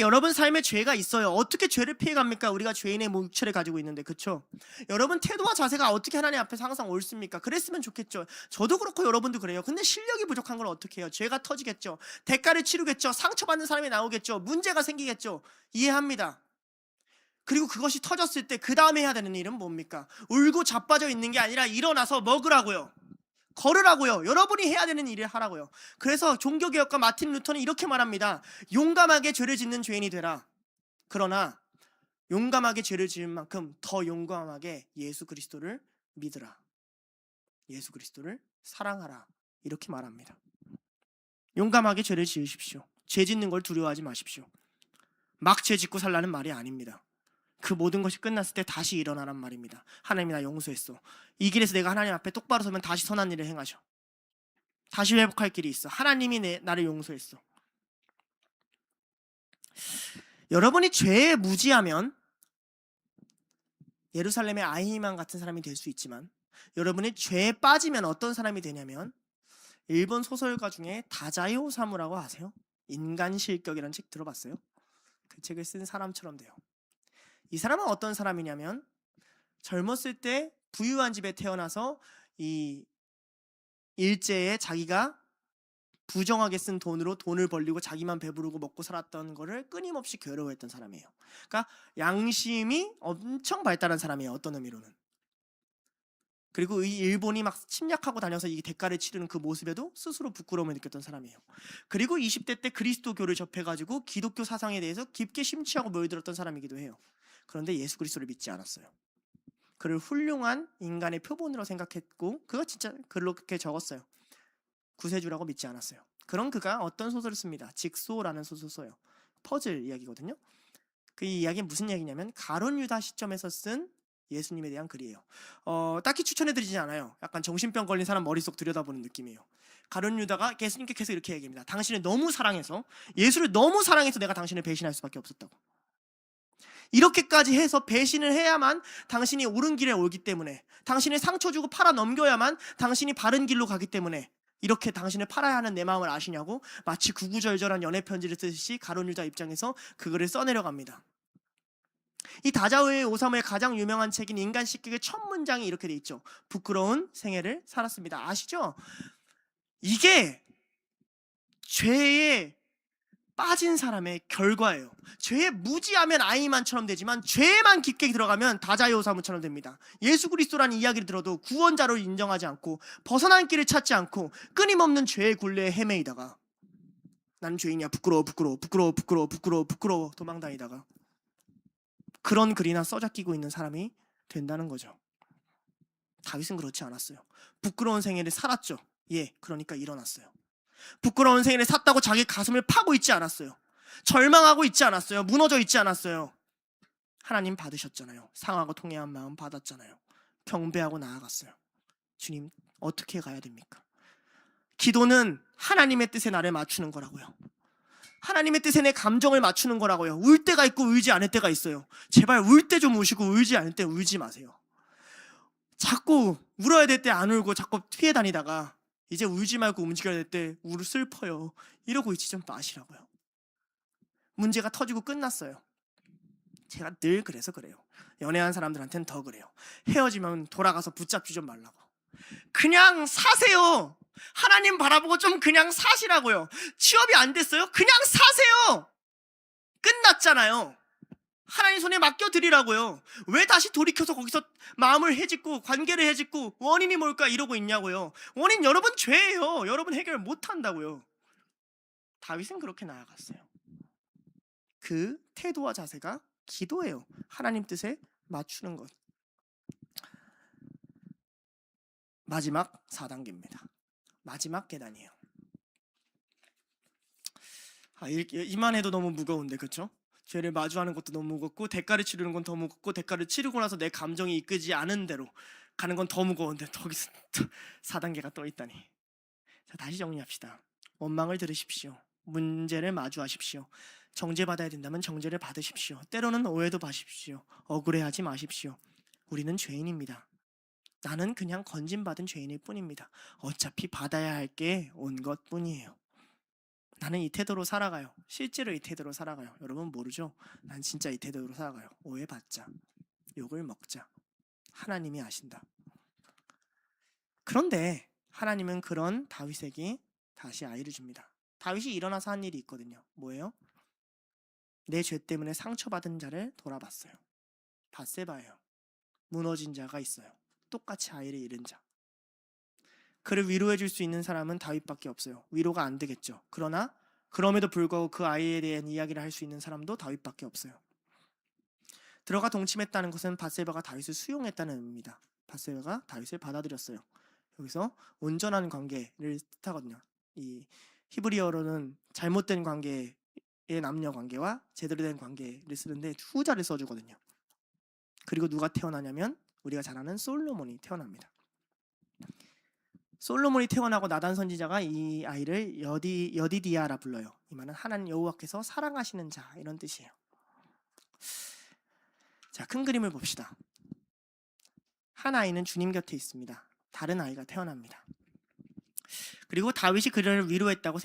여러분 삶에 죄가 있어요. 어떻게 죄를 피해갑니까? 우리가 죄인의 육체를 가지고 있는데, 그쵸? 여러분 태도와 자세가 어떻게 하나님 앞에서 항상 옳습니까? 그랬으면 좋겠죠. 저도 그렇고 여러분도 그래요. 근데 실력이 부족한 걸 어떻게 해요? 죄가 터지겠죠. 대가를 치르겠죠. 상처받는 사람이 나오겠죠. 문제가 생기겠죠. 이해합니다. 그리고 그것이 터졌을 때 그 다음에 해야 되는 일은 뭡니까? 울고 자빠져 있는 게 아니라 일어나서 먹으라고요. 걸으라고요. 여러분이 해야 되는 일을 하라고요. 그래서 종교개혁가 마틴 루터는 이렇게 말합니다. 용감하게 죄를 짓는 죄인이 되라. 그러나 용감하게 죄를 지은 만큼 더 용감하게 예수 그리스도를 믿으라. 예수 그리스도를 사랑하라. 이렇게 말합니다. 용감하게 죄를 지으십시오. 죄 짓는 걸 두려워하지 마십시오. 막 죄 짓고 살라는 말이 아닙니다. 그 모든 것이 끝났을 때 다시 일어나란 말입니다. 하나님이 나 용서했어. 이 길에서 내가 하나님 앞에 똑바로 서면 다시 선한 일을 행하셔. 다시 회복할 길이 있어. 하나님이 나를 용서했어. 여러분이 죄에 무지하면 예루살렘의 아히만 같은 사람이 될 수 있지만, 여러분이 죄에 빠지면 어떤 사람이 되냐면, 일본 소설가 중에 다자요 오사무라고 아세요? 인간 실격이라는 책 들어봤어요? 그 책을 쓴 사람처럼 돼요. 이 사람은 어떤 사람이냐면, 젊었을 때 부유한 집에 태어나서 이 일제에 자기가 부정하게 쓴 돈으로 돈을 벌리고 자기만 배부르고 먹고 살았던 거를 끊임없이 괴로워했던 사람이에요. 그러니까 양심이 엄청 발달한 사람이에요. 어떤 의미로는. 그리고 이 일본이 막 침략하고 다녀서 이 대가를 치르는 그 모습에도 스스로 부끄러움을 느꼈던 사람이에요. 그리고 20대 때 그리스도교를 접해가지고 기독교 사상에 대해서 깊게 심취하고 모여들었던 사람이기도 해요. 그런데 예수 그리스도를 믿지 않았어요. 그를 훌륭한 인간의 표본으로 생각했고, 그거 진짜 그렇게 적었어요. 구세주라고 믿지 않았어요. 그런 그가 어떤 소설을 씁니다. 직소라는 소설 써요. 퍼즐 이야기거든요. 그 이야기는 무슨 이야기냐면, 가룟 유다 시점에서 쓴 예수님에 대한 글이에요. 딱히 추천해드리지 않아요. 약간 정신병 걸린 사람 머릿속 들여다보는 느낌이에요. 가룟 유다가 예수님께 계속 이렇게 얘기합니다. 당신을 너무 사랑해서, 예수를 너무 사랑해서 내가 당신을 배신할 수밖에 없었다고. 이렇게까지 해서 배신을 해야만 당신이 옳은 길에 오기 때문에, 당신을 상처 주고 팔아 넘겨야만 당신이 바른 길로 가기 때문에 이렇게 당신을 팔아야 하는 내 마음을 아시냐고, 마치 구구절절한 연애 편지를 쓰듯이 가룟 유다 입장에서 그거를 써내려갑니다. 이 다자오의 오사무의 가장 유명한 책인 인간 씻기의 첫 문장이 이렇게 돼 있죠. 부끄러운 생애를 살았습니다. 아시죠? 이게 죄에 빠진 사람의 결과예요. 죄에 무지하면 아이만처럼 되지만, 죄에만 깊게 들어가면 다자요 오사무처럼 됩니다. 예수 그리스도라는 이야기를 들어도 구원자로 인정하지 않고, 벗어난 길을 찾지 않고, 끊임없는 죄의 굴레에 헤매이다가, 난 죄인이야, 부끄러워 도망다니다가 그런 글이나 써잡히고 있는 사람이 된다는 거죠. 다윗은 그렇지 않았어요. 부끄러운 생애를 살았죠. 그러니까 일어났어요. 부끄러운 생애를 샀다고 자기 가슴을 파고 있지 않았어요. 절망하고 있지 않았어요. 무너져 있지 않았어요. 하나님 받으셨잖아요. 상하고 통회한 마음 받았잖아요. 경배하고 나아갔어요. 주님, 어떻게 가야 됩니까? 기도는 하나님의 뜻에 나를 맞추는 거라고요. 하나님의 뜻에 내 감정을 맞추는 거라고요. 울 때가 있고 울지 않을 때가 있어요. 제발 울 때 좀 우시고 울지 않을 때 울지 마세요. 자꾸 울어야 될 때 안 울고 자꾸 피해 다니다가 이제 울지 말고 움직여야 될 때 슬퍼요. 이러고 있지 좀 마시라고요. 문제가 터지고 끝났어요. 제가 늘 그래서 그래요. 연애한 사람들한테는 더 그래요. 헤어지면 돌아가서 붙잡지 좀 말라고. 그냥 사세요. 하나님 바라보고 좀 그냥 사시라고요. 취업이 안 됐어요? 그냥 사세요. 끝났잖아요. 하나님 손에 맡겨드리라고요. 왜 다시 돌이켜서 거기서 마음을 해짓고 관계를 해짓고 원인이 뭘까 이러고 있냐고요. 원인 여러분 죄예요. 여러분 해결 못한다고요. 다윗은 그렇게 나아갔어요. 그 태도와 자세가 기도예요. 하나님 뜻에 맞추는 것. 마지막 4단계입니다. 마지막 계단이에요. 이만 해도 너무 무거운데, 그렇죠? 죄를 마주하는 것도 너무 무겁고 대가를 치르는 건 더 무겁고 대가를 치르고 나서 내 감정이 이끄지 않은 대로 가는 건 더 무거운데 거기서 4단계가 또 있다니. 자, 다시 정리합시다. 원망을 들으십시오. 문제를 마주하십시오. 정죄받아야 된다면 정죄를 받으십시오. 때로는 오해도 받으십시오. 억울해하지 마십시오. 우리는 죄인입니다. 나는 그냥 건진받은 죄인일 뿐입니다. 어차피 받아야 할 게 온 것뿐이에요. 나는 이 태도로 살아가요. 실제로 이 태도로 살아가요. 여러분 모르죠? 난 진짜 이 태도로 살아가요. 오해받자. 욕을 먹자. 하나님이 아신다. 그런데 하나님은 그런 다윗에게 다시 아이를 줍니다. 다윗이 일어나서 한 일이 있거든요. 뭐예요? 내 죄 때문에 상처받은 자를 돌아봤어요. 밧세바예요. 무너진 자가 있어요. 똑같이 아이를 잃은 자. 그를 위로해 줄 수 있는 사람은 다윗밖에 없어요. 위로가 안 되겠죠. 그러나 그럼에도 불구하고 그 아이에 대한 이야기를 할 수 있는 사람도 다윗밖에 없어요. 들어가 동침했다는 것은 밧세바가 다윗을 수용했다는 의미입니다. 밧세바가 다윗을 받아들였어요. 여기서 온전한 관계를 뜻하거든요. 이 히브리어로는 잘못된 관계의 남녀 관계와 제대로 된 관계를 쓰는데 후자를 써주거든요. 그리고 누가 태어나냐면 우리가 잘 아는 솔로몬이 태어납니다. 솔로몬이 태어나고 나단 선지자가 이 아이를 여디디아라 불러요. 이 말은 하나님 여호와께서 사랑하시는 자 이런 뜻이에요. 자, 큰 그림을 봅시다. 한 아이는 주님 곁에 있습니다. 다른 아이가 태어납니다. 그리고 다윗이 그를 위로했다고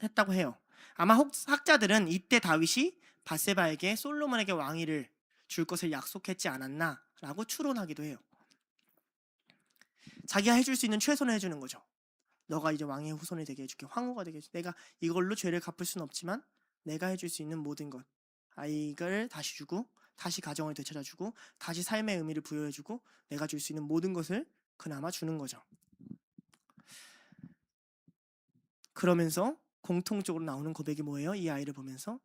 했다고 해요. 아마 학자들은 이때 다윗이 밧세바에게 솔로몬에게 왕위를 줄 것을 약속했지 않았나라고 추론하기도 해요. 자기가 해줄 수 있는 최선을 해주는 거죠. 너가 이제 왕의 후손이 되게 해줄게. 황후가 되게 해줄게. 내가 이걸로 죄를 갚을 수는 없지만 내가 해줄 수 있는 모든 것. 아이를 다시 주고 다시 가정을 되찾아주고 다시 삶의 의미를 부여해주고 내가 줄 수 있는 모든 것을 그나마 주는 거죠. 그러면서 공통적으로 나오는 고백이 뭐예요? 이 아이를 보면서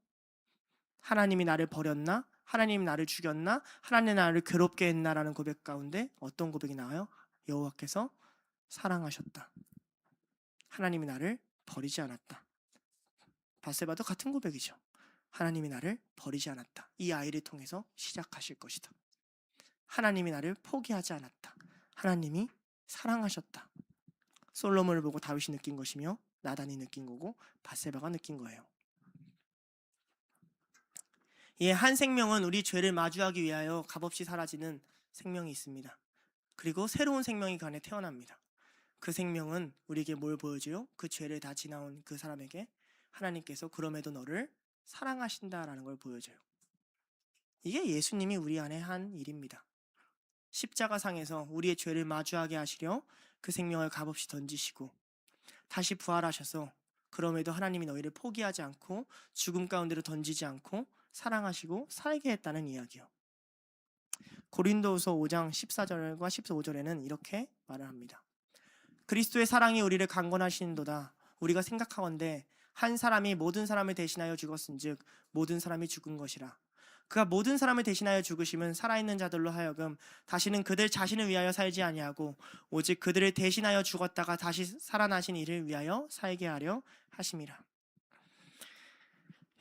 하나님이 나를 버렸나? 하나님이 나를 죽였나? 하나님이 나를 괴롭게 했나라는 고백 가운데 어떤 고백이 나와요? 여호와께서 사랑하셨다. 하나님이 나를 버리지 않았다. 밧세바도 같은 고백이죠. 하나님이 나를 버리지 않았다. 이 아이를 통해서 시작하실 것이다. 하나님이 나를 포기하지 않았다. 하나님이 사랑하셨다. 솔로몬을 보고 다윗이 느낀 것이며 나단이 느낀 거고 밧세바가 느낀 거예요. 예, 한 생명은 우리 죄를 마주하기 위하여 값없이 사라지는 생명이 있습니다. 그리고 새로운 생명이 그 안에 태어납니다. 그 생명은 우리에게 뭘 보여줘요? 그 죄를 다 지나온 그 사람에게 하나님께서 그럼에도 너를 사랑하신다라는 걸 보여줘요. 이게 예수님이 우리 안에 한 일입니다. 십자가상에서 우리의 죄를 마주하게 하시려 그 생명을 값없이 던지시고 다시 부활하셔서 그럼에도 하나님이 너희를 포기하지 않고 죽음 가운데로 던지지 않고 사랑하시고 살게 했다는 이야기요. 고린도후서 5장 14절과 15절에는 이렇게 말을 합니다. 그리스도의 사랑이 우리를 강권하시는도다. 우리가 생각하건대 한 사람이 모든 사람을 대신하여 죽었은즉 모든 사람이 죽은 것이라. 그가 모든 사람을 대신하여 죽으심은 살아있는 자들로 하여금 다시는 그들 자신을 위하여 살지 아니하고 오직 그들을 대신하여 죽었다가 다시 살아나신 이를 위하여 살게 하려 하심이라.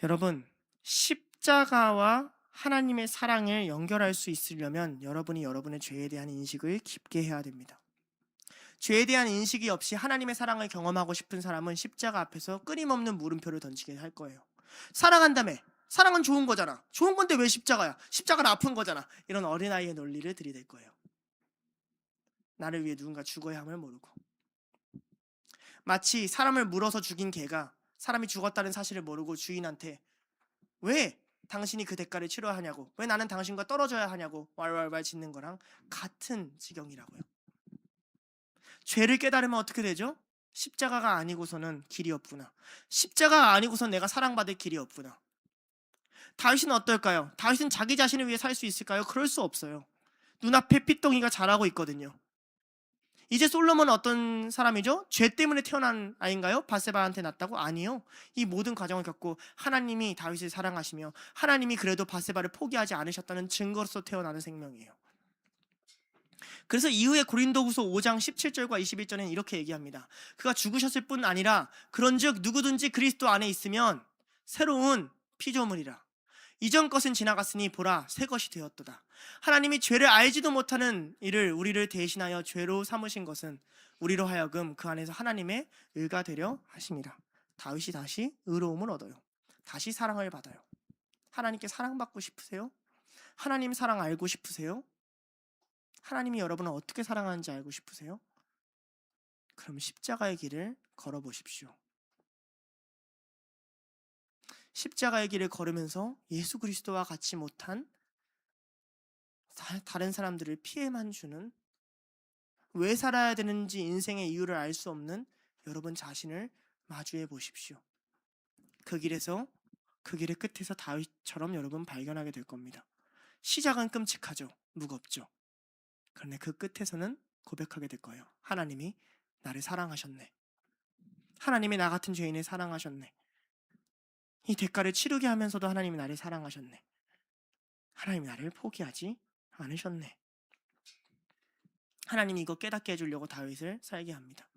여러분, 십자가와 하나님의 사랑을 연결할 수 있으려면 여러분이 여러분의 죄에 대한 인식을 깊게 해야 됩니다. 죄에 대한 인식이 없이 하나님의 사랑을 경험하고 싶은 사람은 십자가 앞에서 끊임없는 물음표를 던지게 할 거예요. 사랑한다며. 사랑은 좋은 거잖아. 좋은 건데 왜 십자가야? 십자가는 아픈 거잖아. 이런 어린아이의 논리를 들이댈 거예요. 나를 위해 누군가 죽어야 함을 모르고. 마치 사람을 물어서 죽인 개가 사람이 죽었다는 사실을 모르고 주인한테 왜 당신이 그 대가를 치러야 하냐고, 왜 나는 당신과 떨어져야 하냐고 왈왈왈 짓는 거랑 같은 지경이라고요. 죄를 깨달으면 어떻게 되죠? 십자가가 아니고서는 길이 없구나. 십자가가 아니고선 내가 사랑받을 길이 없구나. 다윗은 어떨까요? 다윗은 자기 자신을 위해 살 수 있을까요? 그럴 수 없어요. 눈앞에 핏덩이가 자라고 있거든요. 이제 솔로몬은 어떤 사람이죠? 죄 때문에 태어난 아이인가요? 바세바한테 낳았다고? 아니요. 이 모든 과정을 겪고 하나님이 다윗을 사랑하시며 하나님이 그래도 바세바를 포기하지 않으셨다는 증거로서 태어나는 생명이에요. 그래서 이후에 고린도후서 5장 17절과 21절에는 이렇게 얘기합니다. 그가 죽으셨을 뿐 아니라 그런즉 누구든지 그리스도 안에 있으면 새로운 피조물이라. 이전 것은 지나갔으니 보라 새 것이 되었도다. 하나님이 죄를 알지도 못하는 이를 우리를 대신하여 죄로 삼으신 것은 우리로 하여금 그 안에서 하나님의 의가 되려 하심이라. 다윗이 다시 의로움을 얻어요. 다시 사랑을 받아요. 하나님께 사랑받고 싶으세요? 하나님 사랑 알고 싶으세요? 하나님이 여러분을 어떻게 사랑하는지 알고 싶으세요? 그럼 십자가의 길을 걸어보십시오. 십자가의 길을 걸으면서 예수 그리스도와 같이 못한 다른 사람들을 피해만 주는, 왜 살아야 되는지 인생의 이유를 알 수 없는 여러분 자신을 마주해 보십시오. 그 길의 끝에서 다윗처럼 여러분 발견하게 될 겁니다. 시작은 끔찍하죠. 무겁죠. 그런데 그 끝에서는 고백하게 될 거예요. 하나님이 나를 사랑하셨네. 하나님이 나 같은 죄인을 사랑하셨네. 이 대가를 치르게 하면서도 하나님이 나를 사랑하셨네. 하나님이 나를 포기하지 않으셨네. 하나님이 이거 깨닫게 해주려고 다윗을 살게 합니다.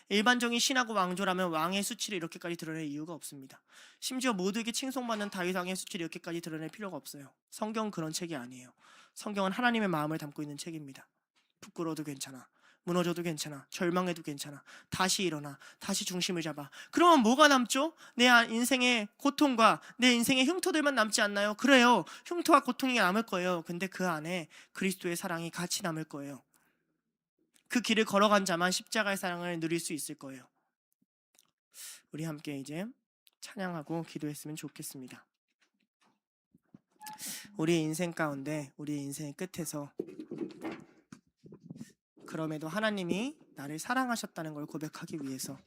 일반적인 신하고 왕조라면 왕의 수치를 이렇게까지 드러낼 이유가 없습니다. 심지어 모두에게 칭송받는 다윗 왕의 수치를 이렇게까지 드러낼 필요가 없어요. 성경은 그런 책이 아니에요. 성경은 하나님의 마음을 담고 있는 책입니다. 부끄러워도 괜찮아, 무너져도 괜찮아, 절망해도 괜찮아, 다시 일어나, 다시 중심을 잡아. 그러면 뭐가 남죠? 내 인생의 고통과 내 인생의 흉터들만 남지 않나요? 그래요. 흉터와 고통이 남을 거예요. 근데 그 안에 그리스도의 사랑이 같이 남을 거예요. 그 길을 걸어간 자만 십자가의 사랑을 누릴 수 있을 거예요. 우리 함께 이제 찬양하고 기도했으면 좋겠습니다. 우리의 인생 가운데, 우리의 인생의 끝에서 그럼에도 하나님이 나를 사랑하셨다는 걸 고백하기 위해서,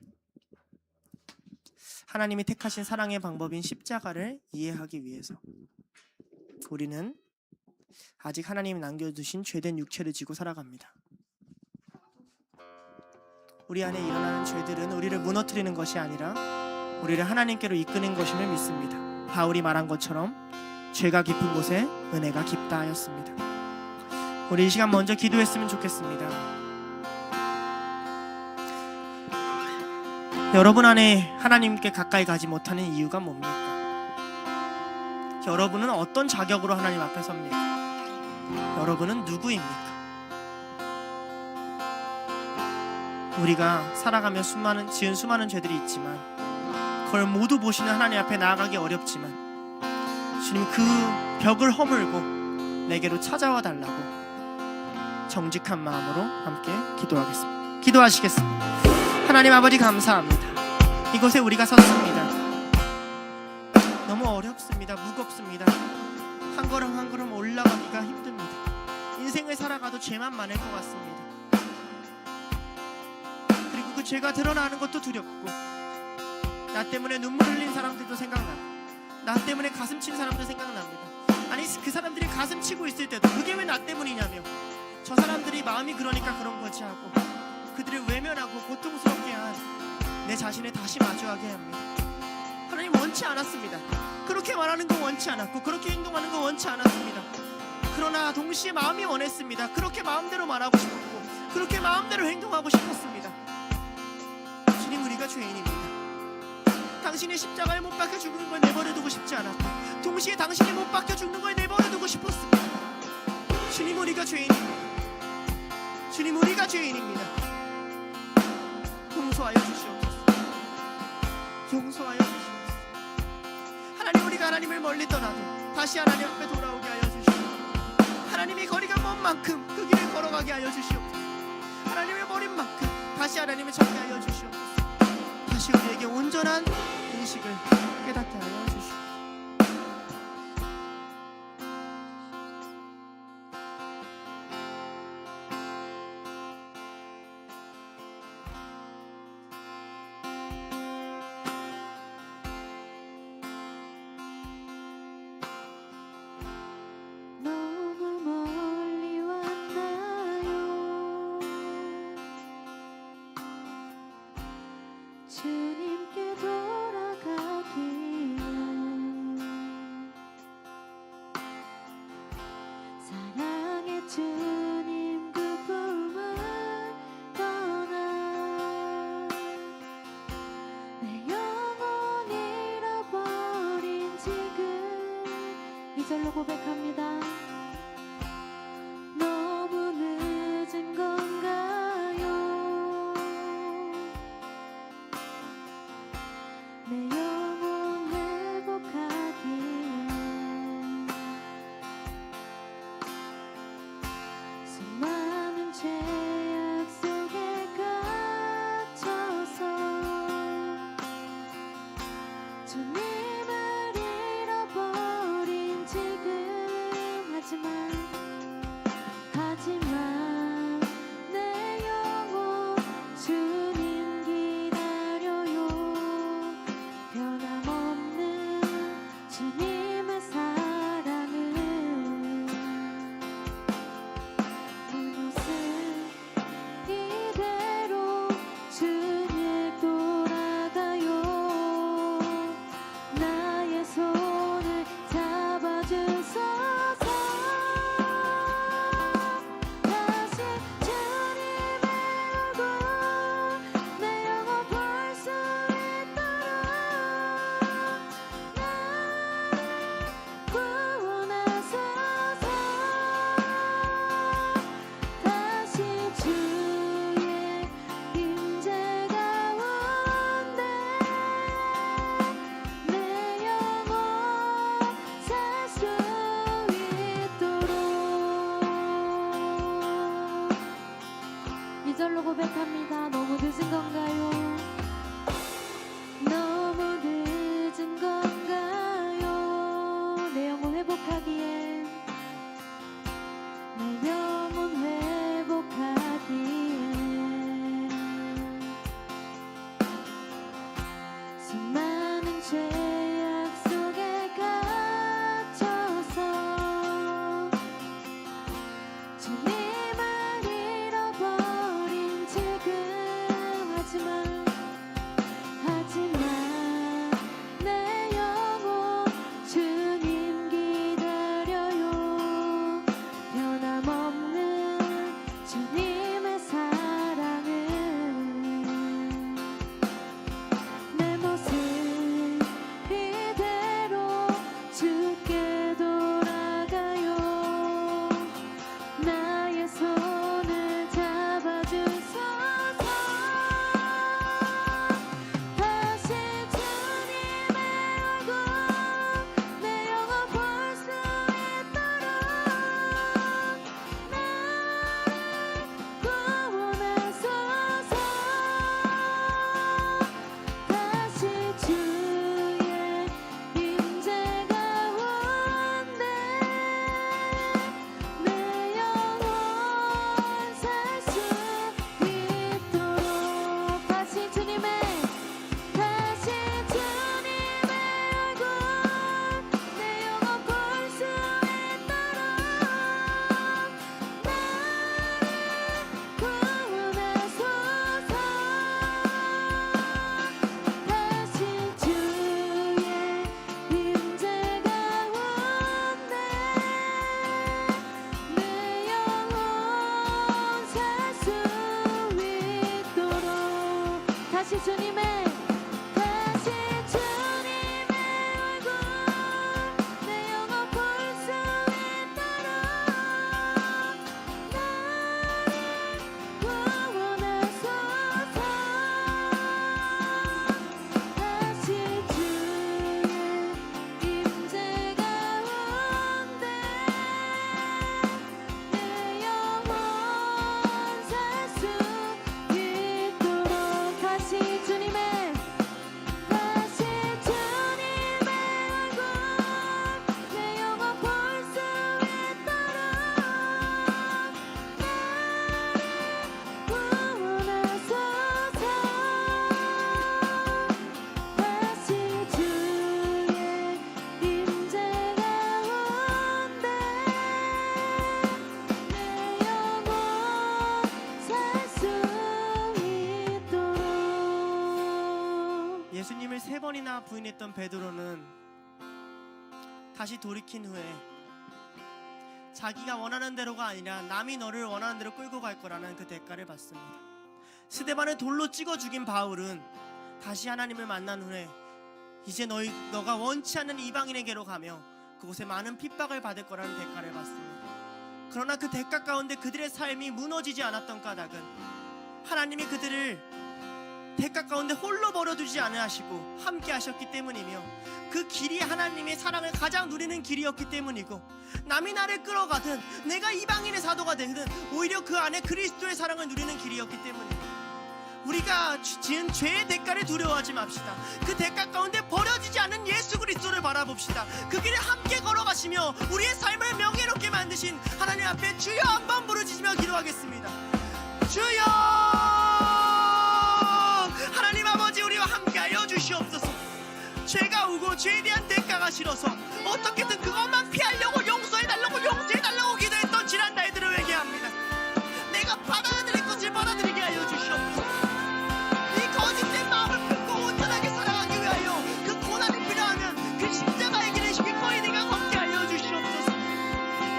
하나님이 택하신 사랑의 방법인 십자가를 이해하기 위해서 우리는 아직 하나님이 남겨두신 죄된 육체를 지고 살아갑니다. 우리 안에 일어나는 죄들은 우리를 무너뜨리는 것이 아니라 우리를 하나님께로 이끄는 것임을 믿습니다. 바울이 말한 것처럼 죄가 깊은 곳에 은혜가 깊다 하였습니다. 우리 이 시간 먼저 기도했으면 좋겠습니다. 여러분 안에 하나님께 가까이 가지 못하는 이유가 뭡니까? 여러분은 어떤 자격으로 하나님 앞에 섭니까? 여러분은 누구입니까? 우리가 살아가며 지은 수많은 죄들이 있지만 그걸 모두 보시는 하나님 앞에 나아가기 어렵지만 주님 그 벽을 허물고 내게로 찾아와 달라고 정직한 마음으로 함께 기도하겠습니다. 기도하시겠습니다. 하나님 아버지 감사합니다. 이곳에 우리가 섰습니다. 너무 어렵습니다. 무겁습니다. 한 걸음 한 걸음 올라가기가 힘듭니다. 인생을 살아가도 죄만 많을 것 같습니다. 그리고 그 죄가 드러나는 것도 두렵고, 나 때문에 눈물 흘린 사람들도 생각나고, 나 때문에 가슴 친 사람도 생각납니다. 아니 그 사람들이 가슴 치고 있을 때도 그게 왜 나 때문이냐며, 저 사람들이 마음이 그러니까 그런 거지 하고 그들을 외면하고 고통스럽게 한 내 자신을 다시 마주하게 합니다. 하나님 원치 않았습니다. 그렇게 말하는 거 원치 않았고 그렇게 행동하는 거 원치 않았습니다. 그러나 동시에 마음이 원했습니다. 그렇게 마음대로 말하고 싶었고 그렇게 마음대로 행동하고 싶었습니다. 주님 우리가 죄인입니다. 당신의 십자가에 못 박혀 죽는 걸 내버려두고 싶지 않았고 동시에 당신이 못 박혀 죽는 걸 내버려두고 싶었습니다. 주님 우리가 죄인입니다. 주님 우리가 죄인입니다. 용서하여 주시옵소서. 용서하여 주시옵소서. 하나님 우리가 하나님을 멀리 떠나도 다시 하나님 앞에 돌아오게 하여 주시옵소서. 하나님이 거리가 먼 만큼 그 길을 걸어가게 하여 주시옵소서. 하나님의 버린 만큼 다시 하나님을 찾게 하여 주시옵소서. 다시 우리에게 온전한 인식을 깨닫게 하여 주시옵소서. 주님을 잃어버린 지금 하지만 내 영혼 주님 기다려요. 변함없는 주님의 사랑은 이 모습 이대로 주님 돌아가요. 나의 손을 잡아주소서. 다시 주님의 얼굴 내 영혼 볼 수 있도록 나를 구원하소서. 다시 주의 임재 가운데 내 영혼 살 수 있도록. 2절로 고백합니다. 너무 늦은 건가요? 너무 늦은 건가요? 내 영혼 회복하기엔 내 영혼 회복하기엔 수많은 죄악 속에 갇혀서 주님을 잃어버린 지금 하지만 내 영혼 주님 기다려요. 변함없는 주님의 사랑은 내 모습 이대로 주께 돌아가요. 나의 손을 잡아주소서. 다시 주님의 얼굴 내 영혼 볼 수 있도록 나를 구원하소서. 다시 주의 임재 가운데 내 영혼 살 수 있도록. 다시 주님의 얼굴 내 영혼 볼 수 있도록 나를 구원하소서. 다시 주의 임재 가운데 내 영혼 살 수 있도록. 다시 주님의 얼굴 내 영혼 볼 수 있도록 나를 구원하소서. 다시 주의 임재 가운데 내 영혼 살 수 있도록. 다시 주님의 얼굴 내 영혼 볼 수 있도록 나를 구원하소서. 다시 주의 임재 가운데 내 영혼 살 수 있도록. 예수님을 3번이나 부인했던 베드로는 다시 돌이킨 후에 자기가 원하는 대로가 아니라 남이 너를 원하는 대로 끌고 갈 거라는 그 대가를 받습니다. 스데반을 돌로 찍어 죽인 바울은 다시 하나님을 만난 후에 이제 너가 원치 않는 이방인에게로 가며 그곳에 많은 핍박을 받을 거라는 대가를 받습니다. 그러나 그 대가 가운데 그들의 삶이 무너지지 않았던 까닭은 하나님이 그들을 대가 가운데 홀로 버려두지 않으시고 함께 하셨기 때문이며 그 길이 하나님의 사랑을 가장 누리는 길이었기 때문이고 남이 나를 끌어가든 내가 이방인의 사도가 되든 오히려 그 안에 그리스도의 사랑을 누리는 길이었기 때문입니다. 우리가 지은 죄의 대가를 두려워하지 맙시다. 그 대가 가운데 버려지지 않을 바라봅시다. 그 길에 함께 걸어가시며 우리의 삶을 명예롭게 만드신 하나님 앞에 주여 한번 부르짖으며 기도하겠습니다. 주여, 하나님 아버지, 우리와 함께하여 주시옵소서. 죄가 오고 죄에 대한 대가가 싫어서 어떻게든 그것만 피하려고 용서해달라고 기도했던 지난 날들을 회개합니다. 내가 받아야 될 것을 받아들이게 하여 주시옵소서. 이 거짓된 마음을 품고 온전하게 살아가기 위하여 그 고난이 필요하면 그 십자가의 길을 기꺼이 내가 걷게 하여 주시옵소서.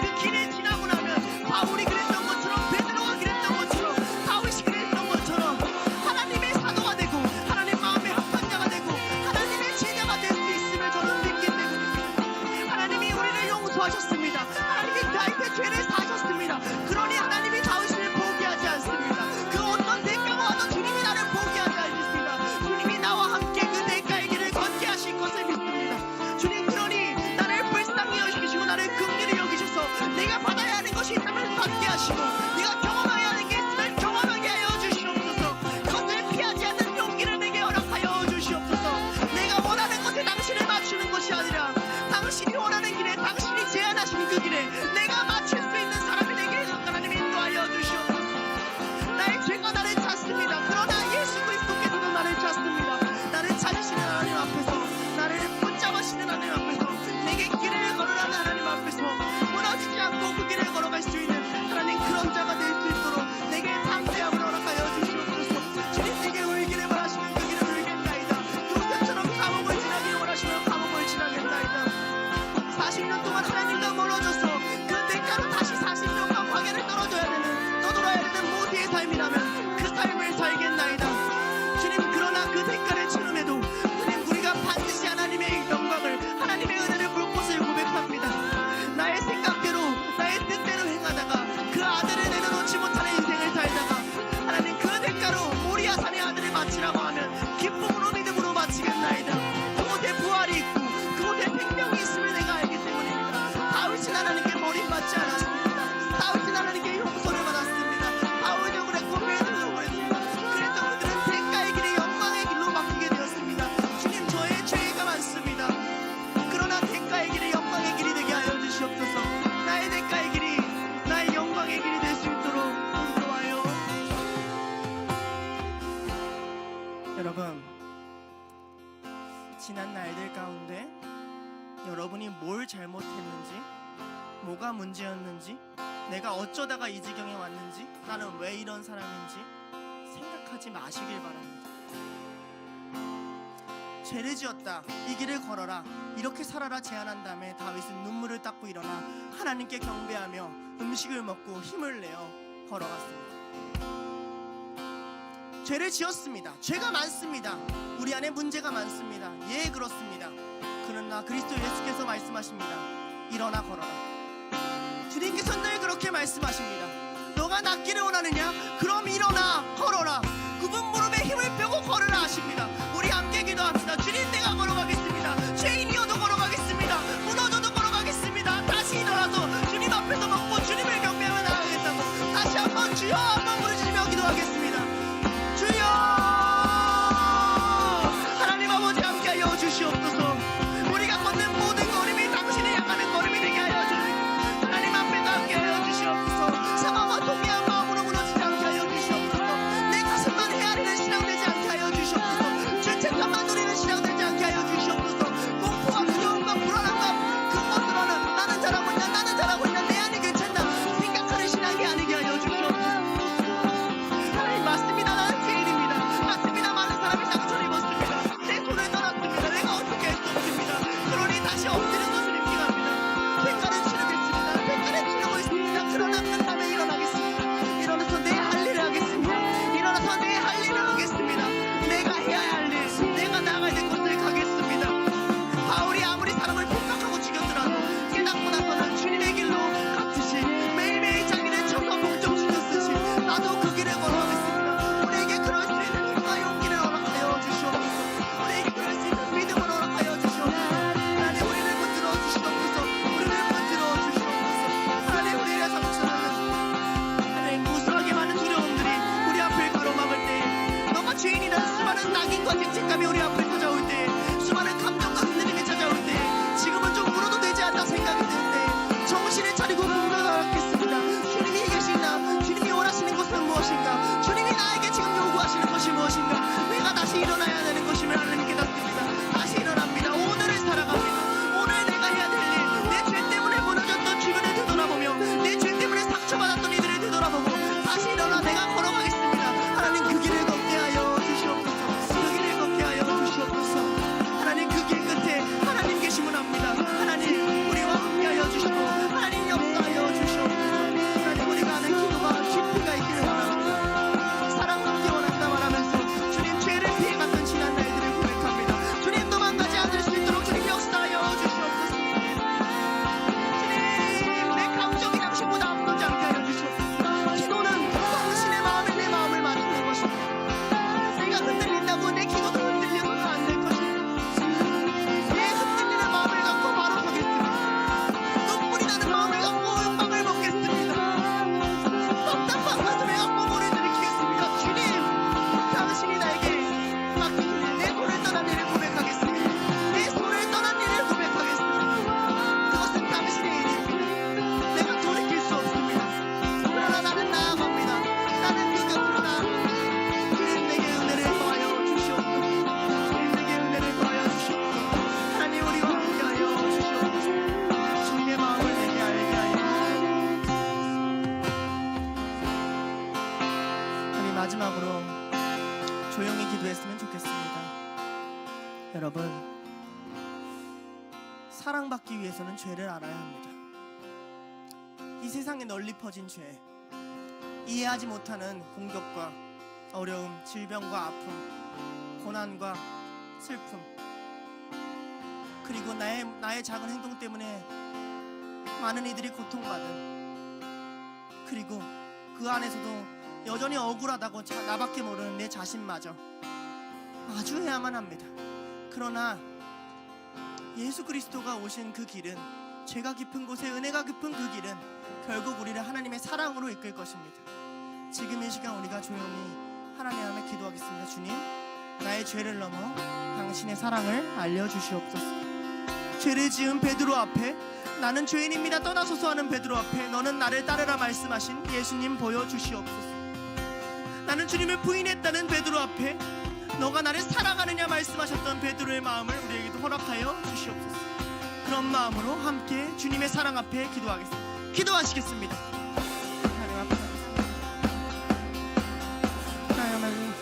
그 길에 지나고 나면 바울이 그랬던 것처럼, 베드로가 그랬던 것처럼, 다윗이 그랬던 것처럼 하나님의 사도가 되고 하나님 마음의 합한 자가 되고 하나님의 제자가 될 수 있음을 저는 믿기 때문입니다. 하나님이 우리를 용서하셨습니다. 하나님이 다윗의 죄를 사셨습니다. 그러니 하나님이 다윗을 포기하지 않습니다. 그 어떤 대가가 와도 주님이 나를 포기하지 않습니다. 주님이 나와 함께 그 대가의 길을 걷게 하실 것을 믿습니다. 주님, 그러니 나를 불쌍히 여기시고 나를 긍휼히 여기셔서 내가 받아야 하는 것이 있다면 받게 하시고 내가 경험해야 하는 게 있으면 경험하게 하여 주시옵소서. 그것을 피하지 않는 용기를 내게 허락하여 주시옵소서. 내가 원하는 것에 당신을 맞추는 것이 아니라 당신이 원하는 길에, 당신이 제안하시는 그 길에 내가 맞출 수 있는 사람이 되게 하나님 인도하여 주시옵소서. 나의 죄가 나를 찾습니다. 그러나 예수 그리스도께서는 나를 찾습니다. 나를 찾으시는 하나님 앞에서, 나를 붙잡으시는 하나님 앞에서, 내게 길을 걸으라는 하나님 앞에서 무너지지 않고 그 길을 걸어갈 수 있는 하나님, 그런 자가 될 수 있도록 내게 담대함을 허락하여 주시옵소서. 주님, 내게 울기를 원하시는 그 길을 울겠나이다. 요셉처럼 감옥을 지나기를 원하시면 감옥을 지나겠나이다. 40년 동안 하나님과 멀어져서 그 대가로 다시 40년간 광야를 떠돌아야 되는 모두의 삶이라면 그 삶을 살겠나이다. 주님, 그러나 그 대가를 치름해도 주님, 우리가 반드시 하나님의 영광을, 하나님의 은혜를 볼 것을 고백합니다. 나의 생각대로, 나의 뜻대로 행하다가 그 아들을 내려놓지 못하는 인생을 살다가 하나님, 그 대가로 모리아 산의 아들을 바치라고 하면 기쁨으로 믿음으로 바치겠나이다. 그곳에 부활이 있고 그곳에 생명이 있음을 내가 알기 때문입니다. 다윗은 하나님께 버림받지 않았습니다. 다윗은 하나님께 용서를 받았습니다. 바울도 그랬고 베드로도 그랬습니다. 그래서 그들은 대가의 길이 영광의 길로 바뀌게 되었습니다. 주님, 저의 죄가 많습니다. 그러나 대가의 길이 영광의 길이 되게 하여 주시옵소서. 나의 대가의 길이 나의 영광의 길이 될 수 있도록 인도하여. 여러분, 지난 날들 가운데 여러분이 뭘 잘못했는지, 뭐가 문제였는지, 내가 어쩌다가 이 지경에 왔는지, 나는 왜 이런 사람인지 생각하지 마시길 바랍니다. 죄를 지었다, 이 길을 걸어라, 이렇게 살아라 제안한 다음에 다윗은 눈물을 닦고 일어나 하나님께 경배하며 음식을 먹고 힘을 내어 걸어갔습니다. 죄를 지었습니다. 죄가 많습니다. 우리 안에 문제가 많습니다. 예, 그렇습니다. 그러나 그리스도 예수께서 말씀하십니다. 일어나 걸어라. 주님께서 늘 그렇게 말씀하십니다. 너가 낫기를 원하느냐? 그럼 일어나 걸어라. 굽은 무릎에 힘을 빼고 걸으라 하십니다. 우리 함께 기도합시다. 주님, 내가 걸어가겠습니다. 죄인이어도 걸어가겠습니다. 무너져도 걸어가겠습니다. 다시 일어나서 주님 앞에서 먹고 주님을 경배하며 나가겠다고 다시 한번 주여 한번 부르짖으며 기도하겠습니다. 주여, 하나님 아버지 함께하여 주시옵소서. 우리가 걷는 모든 걸음이 당신을 향하는 걸음이 되게 하여 주시옵소서. 하나님 앞에도 함께하여 주시옵소서. 상황과 동의한 마음으로 무너지지 않게 하여 주시옵소서. 내 가슴만 헤아리는 신앙 되지 않게 하여 주시옵소서. 죄책감만 누리는 신앙 되지 않게 사랑받기 위해서는 죄를 알아야 합니다. 이 세상에 널리 퍼진 죄, 이해하지 못하는 공격과 어려움, 질병과 아픔, 고난과 슬픔, 그리고 나의 작은 행동 때문에 많은 이들이 고통받은, 그리고 그 안에서도 여전히 억울하다고 나밖에 모르는 내 자신마저 마주해야만 합니다. 그러나 예수 그리스도가 오신 그 길은, 죄가 깊은 곳에 은혜가 깊은 그 길은 결국 우리를 하나님의 사랑으로 이끌 것입니다. 지금 이 시간 우리가 조용히 하나님 앞에 기도하겠습니다. 주님, 나의 죄를 넘어 당신의 사랑을 알려주시옵소서. 죄를 지은 베드로 앞에, 나는 죄인입니다 떠나소서 하는 베드로 앞에 너는 나를 따르라 말씀하신 예수님 보여주시옵소서. 나는 주님을 부인했다는 베드로 앞에 너가 나를 사랑하느냐 말씀하셨던 베드로의 마음을 우리에게도 허락하여 주시옵소서. 그런 마음으로 함께 주님의 사랑 앞에 기도하겠습니다. 기도하시겠습니다. 하나님 앞에 하나님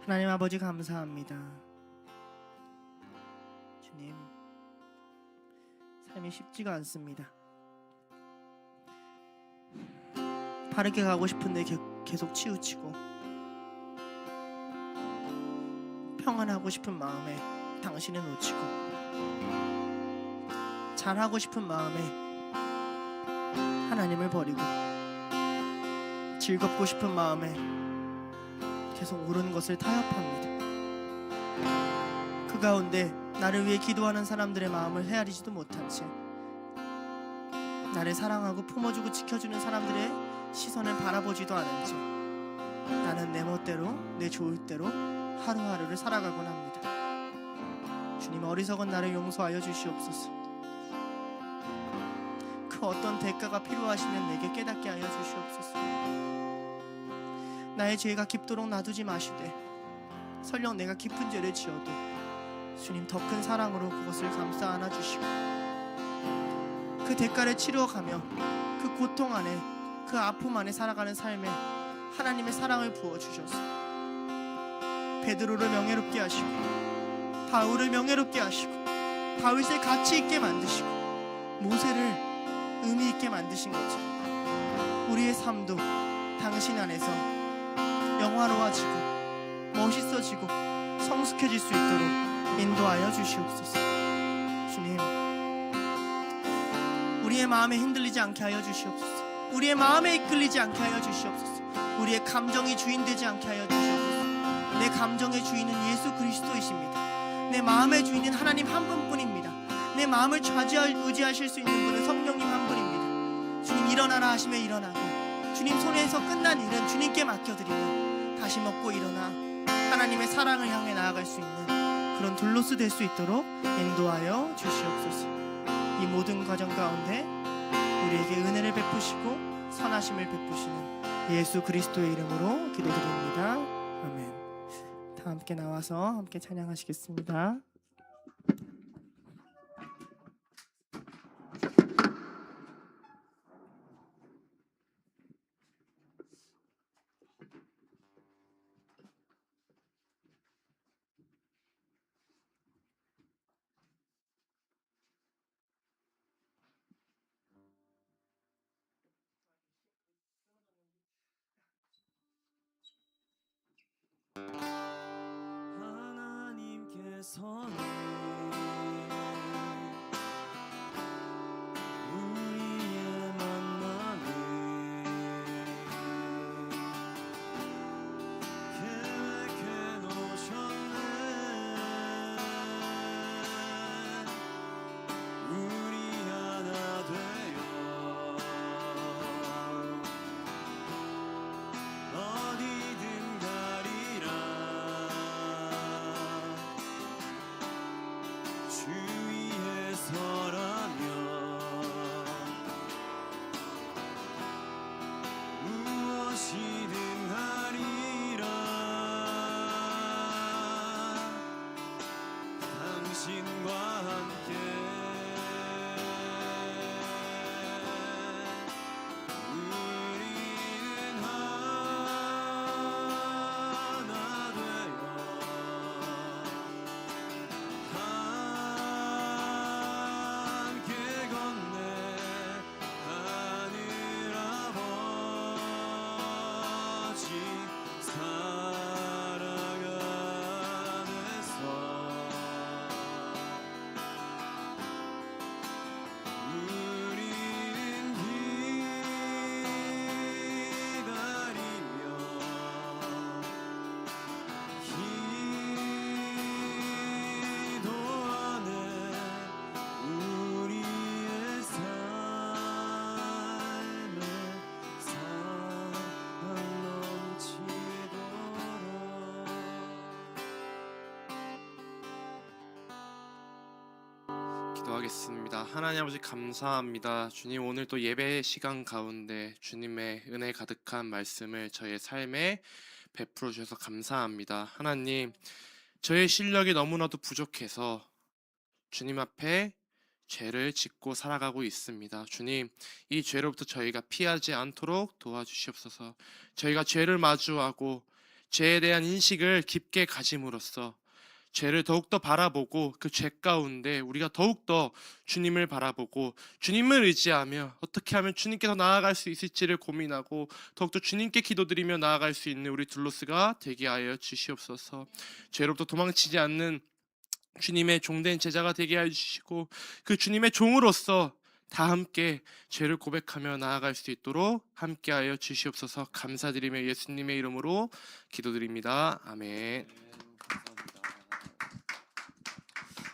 하나님 아버지 감사합니다. 주님, 삶이 쉽지가 않습니다. 바르게 가고 싶은데 계속 치우치고, 평안하고 싶은 마음에 당신을 놓치고, 잘하고 싶은 마음에 하나님을 버리고, 즐겁고 싶은 마음에 계속 옳은 것을 타협합니다. 그 가운데 나를 위해 기도하는 사람들의 마음을 헤아리지도 못한 채, 나를 사랑하고 품어주고 지켜주는 사람들의 시선을 바라보지도 않은 채 나는 내 멋대로, 내 좋을 대로 하루하루를 살아가곤 합니다. 주님, 어리석은 나를 용서하여 주시옵소서. 그 어떤 대가가 필요하시면 내게 깨닫게 하여 주시옵소서. 나의 죄가 깊도록 놔두지 마시되, 설령 내가 깊은 죄를 지어도 주님 더 큰 사랑으로 그것을 감싸 안아주시고, 그 대가를 치루어가며 그 고통 안에, 그 아픔 안에 살아가는 삶에 하나님의 사랑을 부어주셔서 베드로를 명예롭게 하시고, 바울을 명예롭게 하시고, 다윗을 가치 있게 만드시고, 모세를 의미 있게 만드신 것처럼 우리의 삶도 당신 안에서 영화로워지고 멋있어지고 성숙해질 수 있도록 인도하여 주시옵소서. 주님, 우리의 마음에 흔들리지 않게 하여 주시옵소서. 우리의 마음에 이끌리지 않게 하여 주시옵소서. 우리의 감정이 주인되지 않게 하여 주시옵소서. 내 감정의 주인은 예수 그리스도이십니다. 내 마음의 주인은 하나님 한 분뿐입니다. 내 마음을 의지하실 수 있는 분은 성령님 한 분입니다. 주님, 일어나라 하시면 일어나고, 주님 손에서 끝난 일은 주님께 맡겨드리고 다시 먹고 일어나 하나님의 사랑을 향해 나아갈 수 있는 그런 둘로스 될 수 있도록 인도하여 주시옵소서. 이 모든 과정 가운데 우리에게 은혜를 베푸시고 선하심을 베푸시는 예수 그리스도의 이름으로 기도드립니다. 아멘. 다 함께 나와서 함께 찬양하시겠습니다. 하나님께서는 우리의 만남을 계획해 놓으셨네. 주위에 서라면 무엇이든 하리라. 당신과 함께 우리는 하나 되어 함께 건네 하늘 아버지 사랑 안에서 우리는 기도하네 우리의 삶에 사랑 넘치도록. 기도하겠습니다. 하나님 아버지 감사합니다. 주님, 오늘 또 예배 시간 가운데 주님의 은혜 가득한 말씀을 저의 삶에 베풀어 주셔서 감사합니다. 하나님, 저의 실력이 너무나도 부족해서 주님 앞에 죄를 짓고 살아가고 있습니다. 주님, 이 죄로부터 저희가 피하지 않도록 도와주시옵소서. 저희가 죄를 마주하고 죄에 대한 인식을 깊게 가짐으로써 죄를 더욱더 바라보고 그 죄 가운데 우리가 더욱더 주님을 바라보고 주님을 의지하며 어떻게 하면 주님께 더 나아갈 수 있을지를 고민하고 더욱더 주님께 기도드리며 나아갈 수 있는 우리 둘로스가 되게 하여 주시옵소서. 죄로부터 도망치지 않는 주님의 종된 제자가 되게 하여 주시고 그 주님의 종으로서 다 함께 죄를 고백하며 나아갈 수 있도록 함께하여 주시옵소서. 감사드리며 예수님의 이름으로 기도드립니다. 아멘.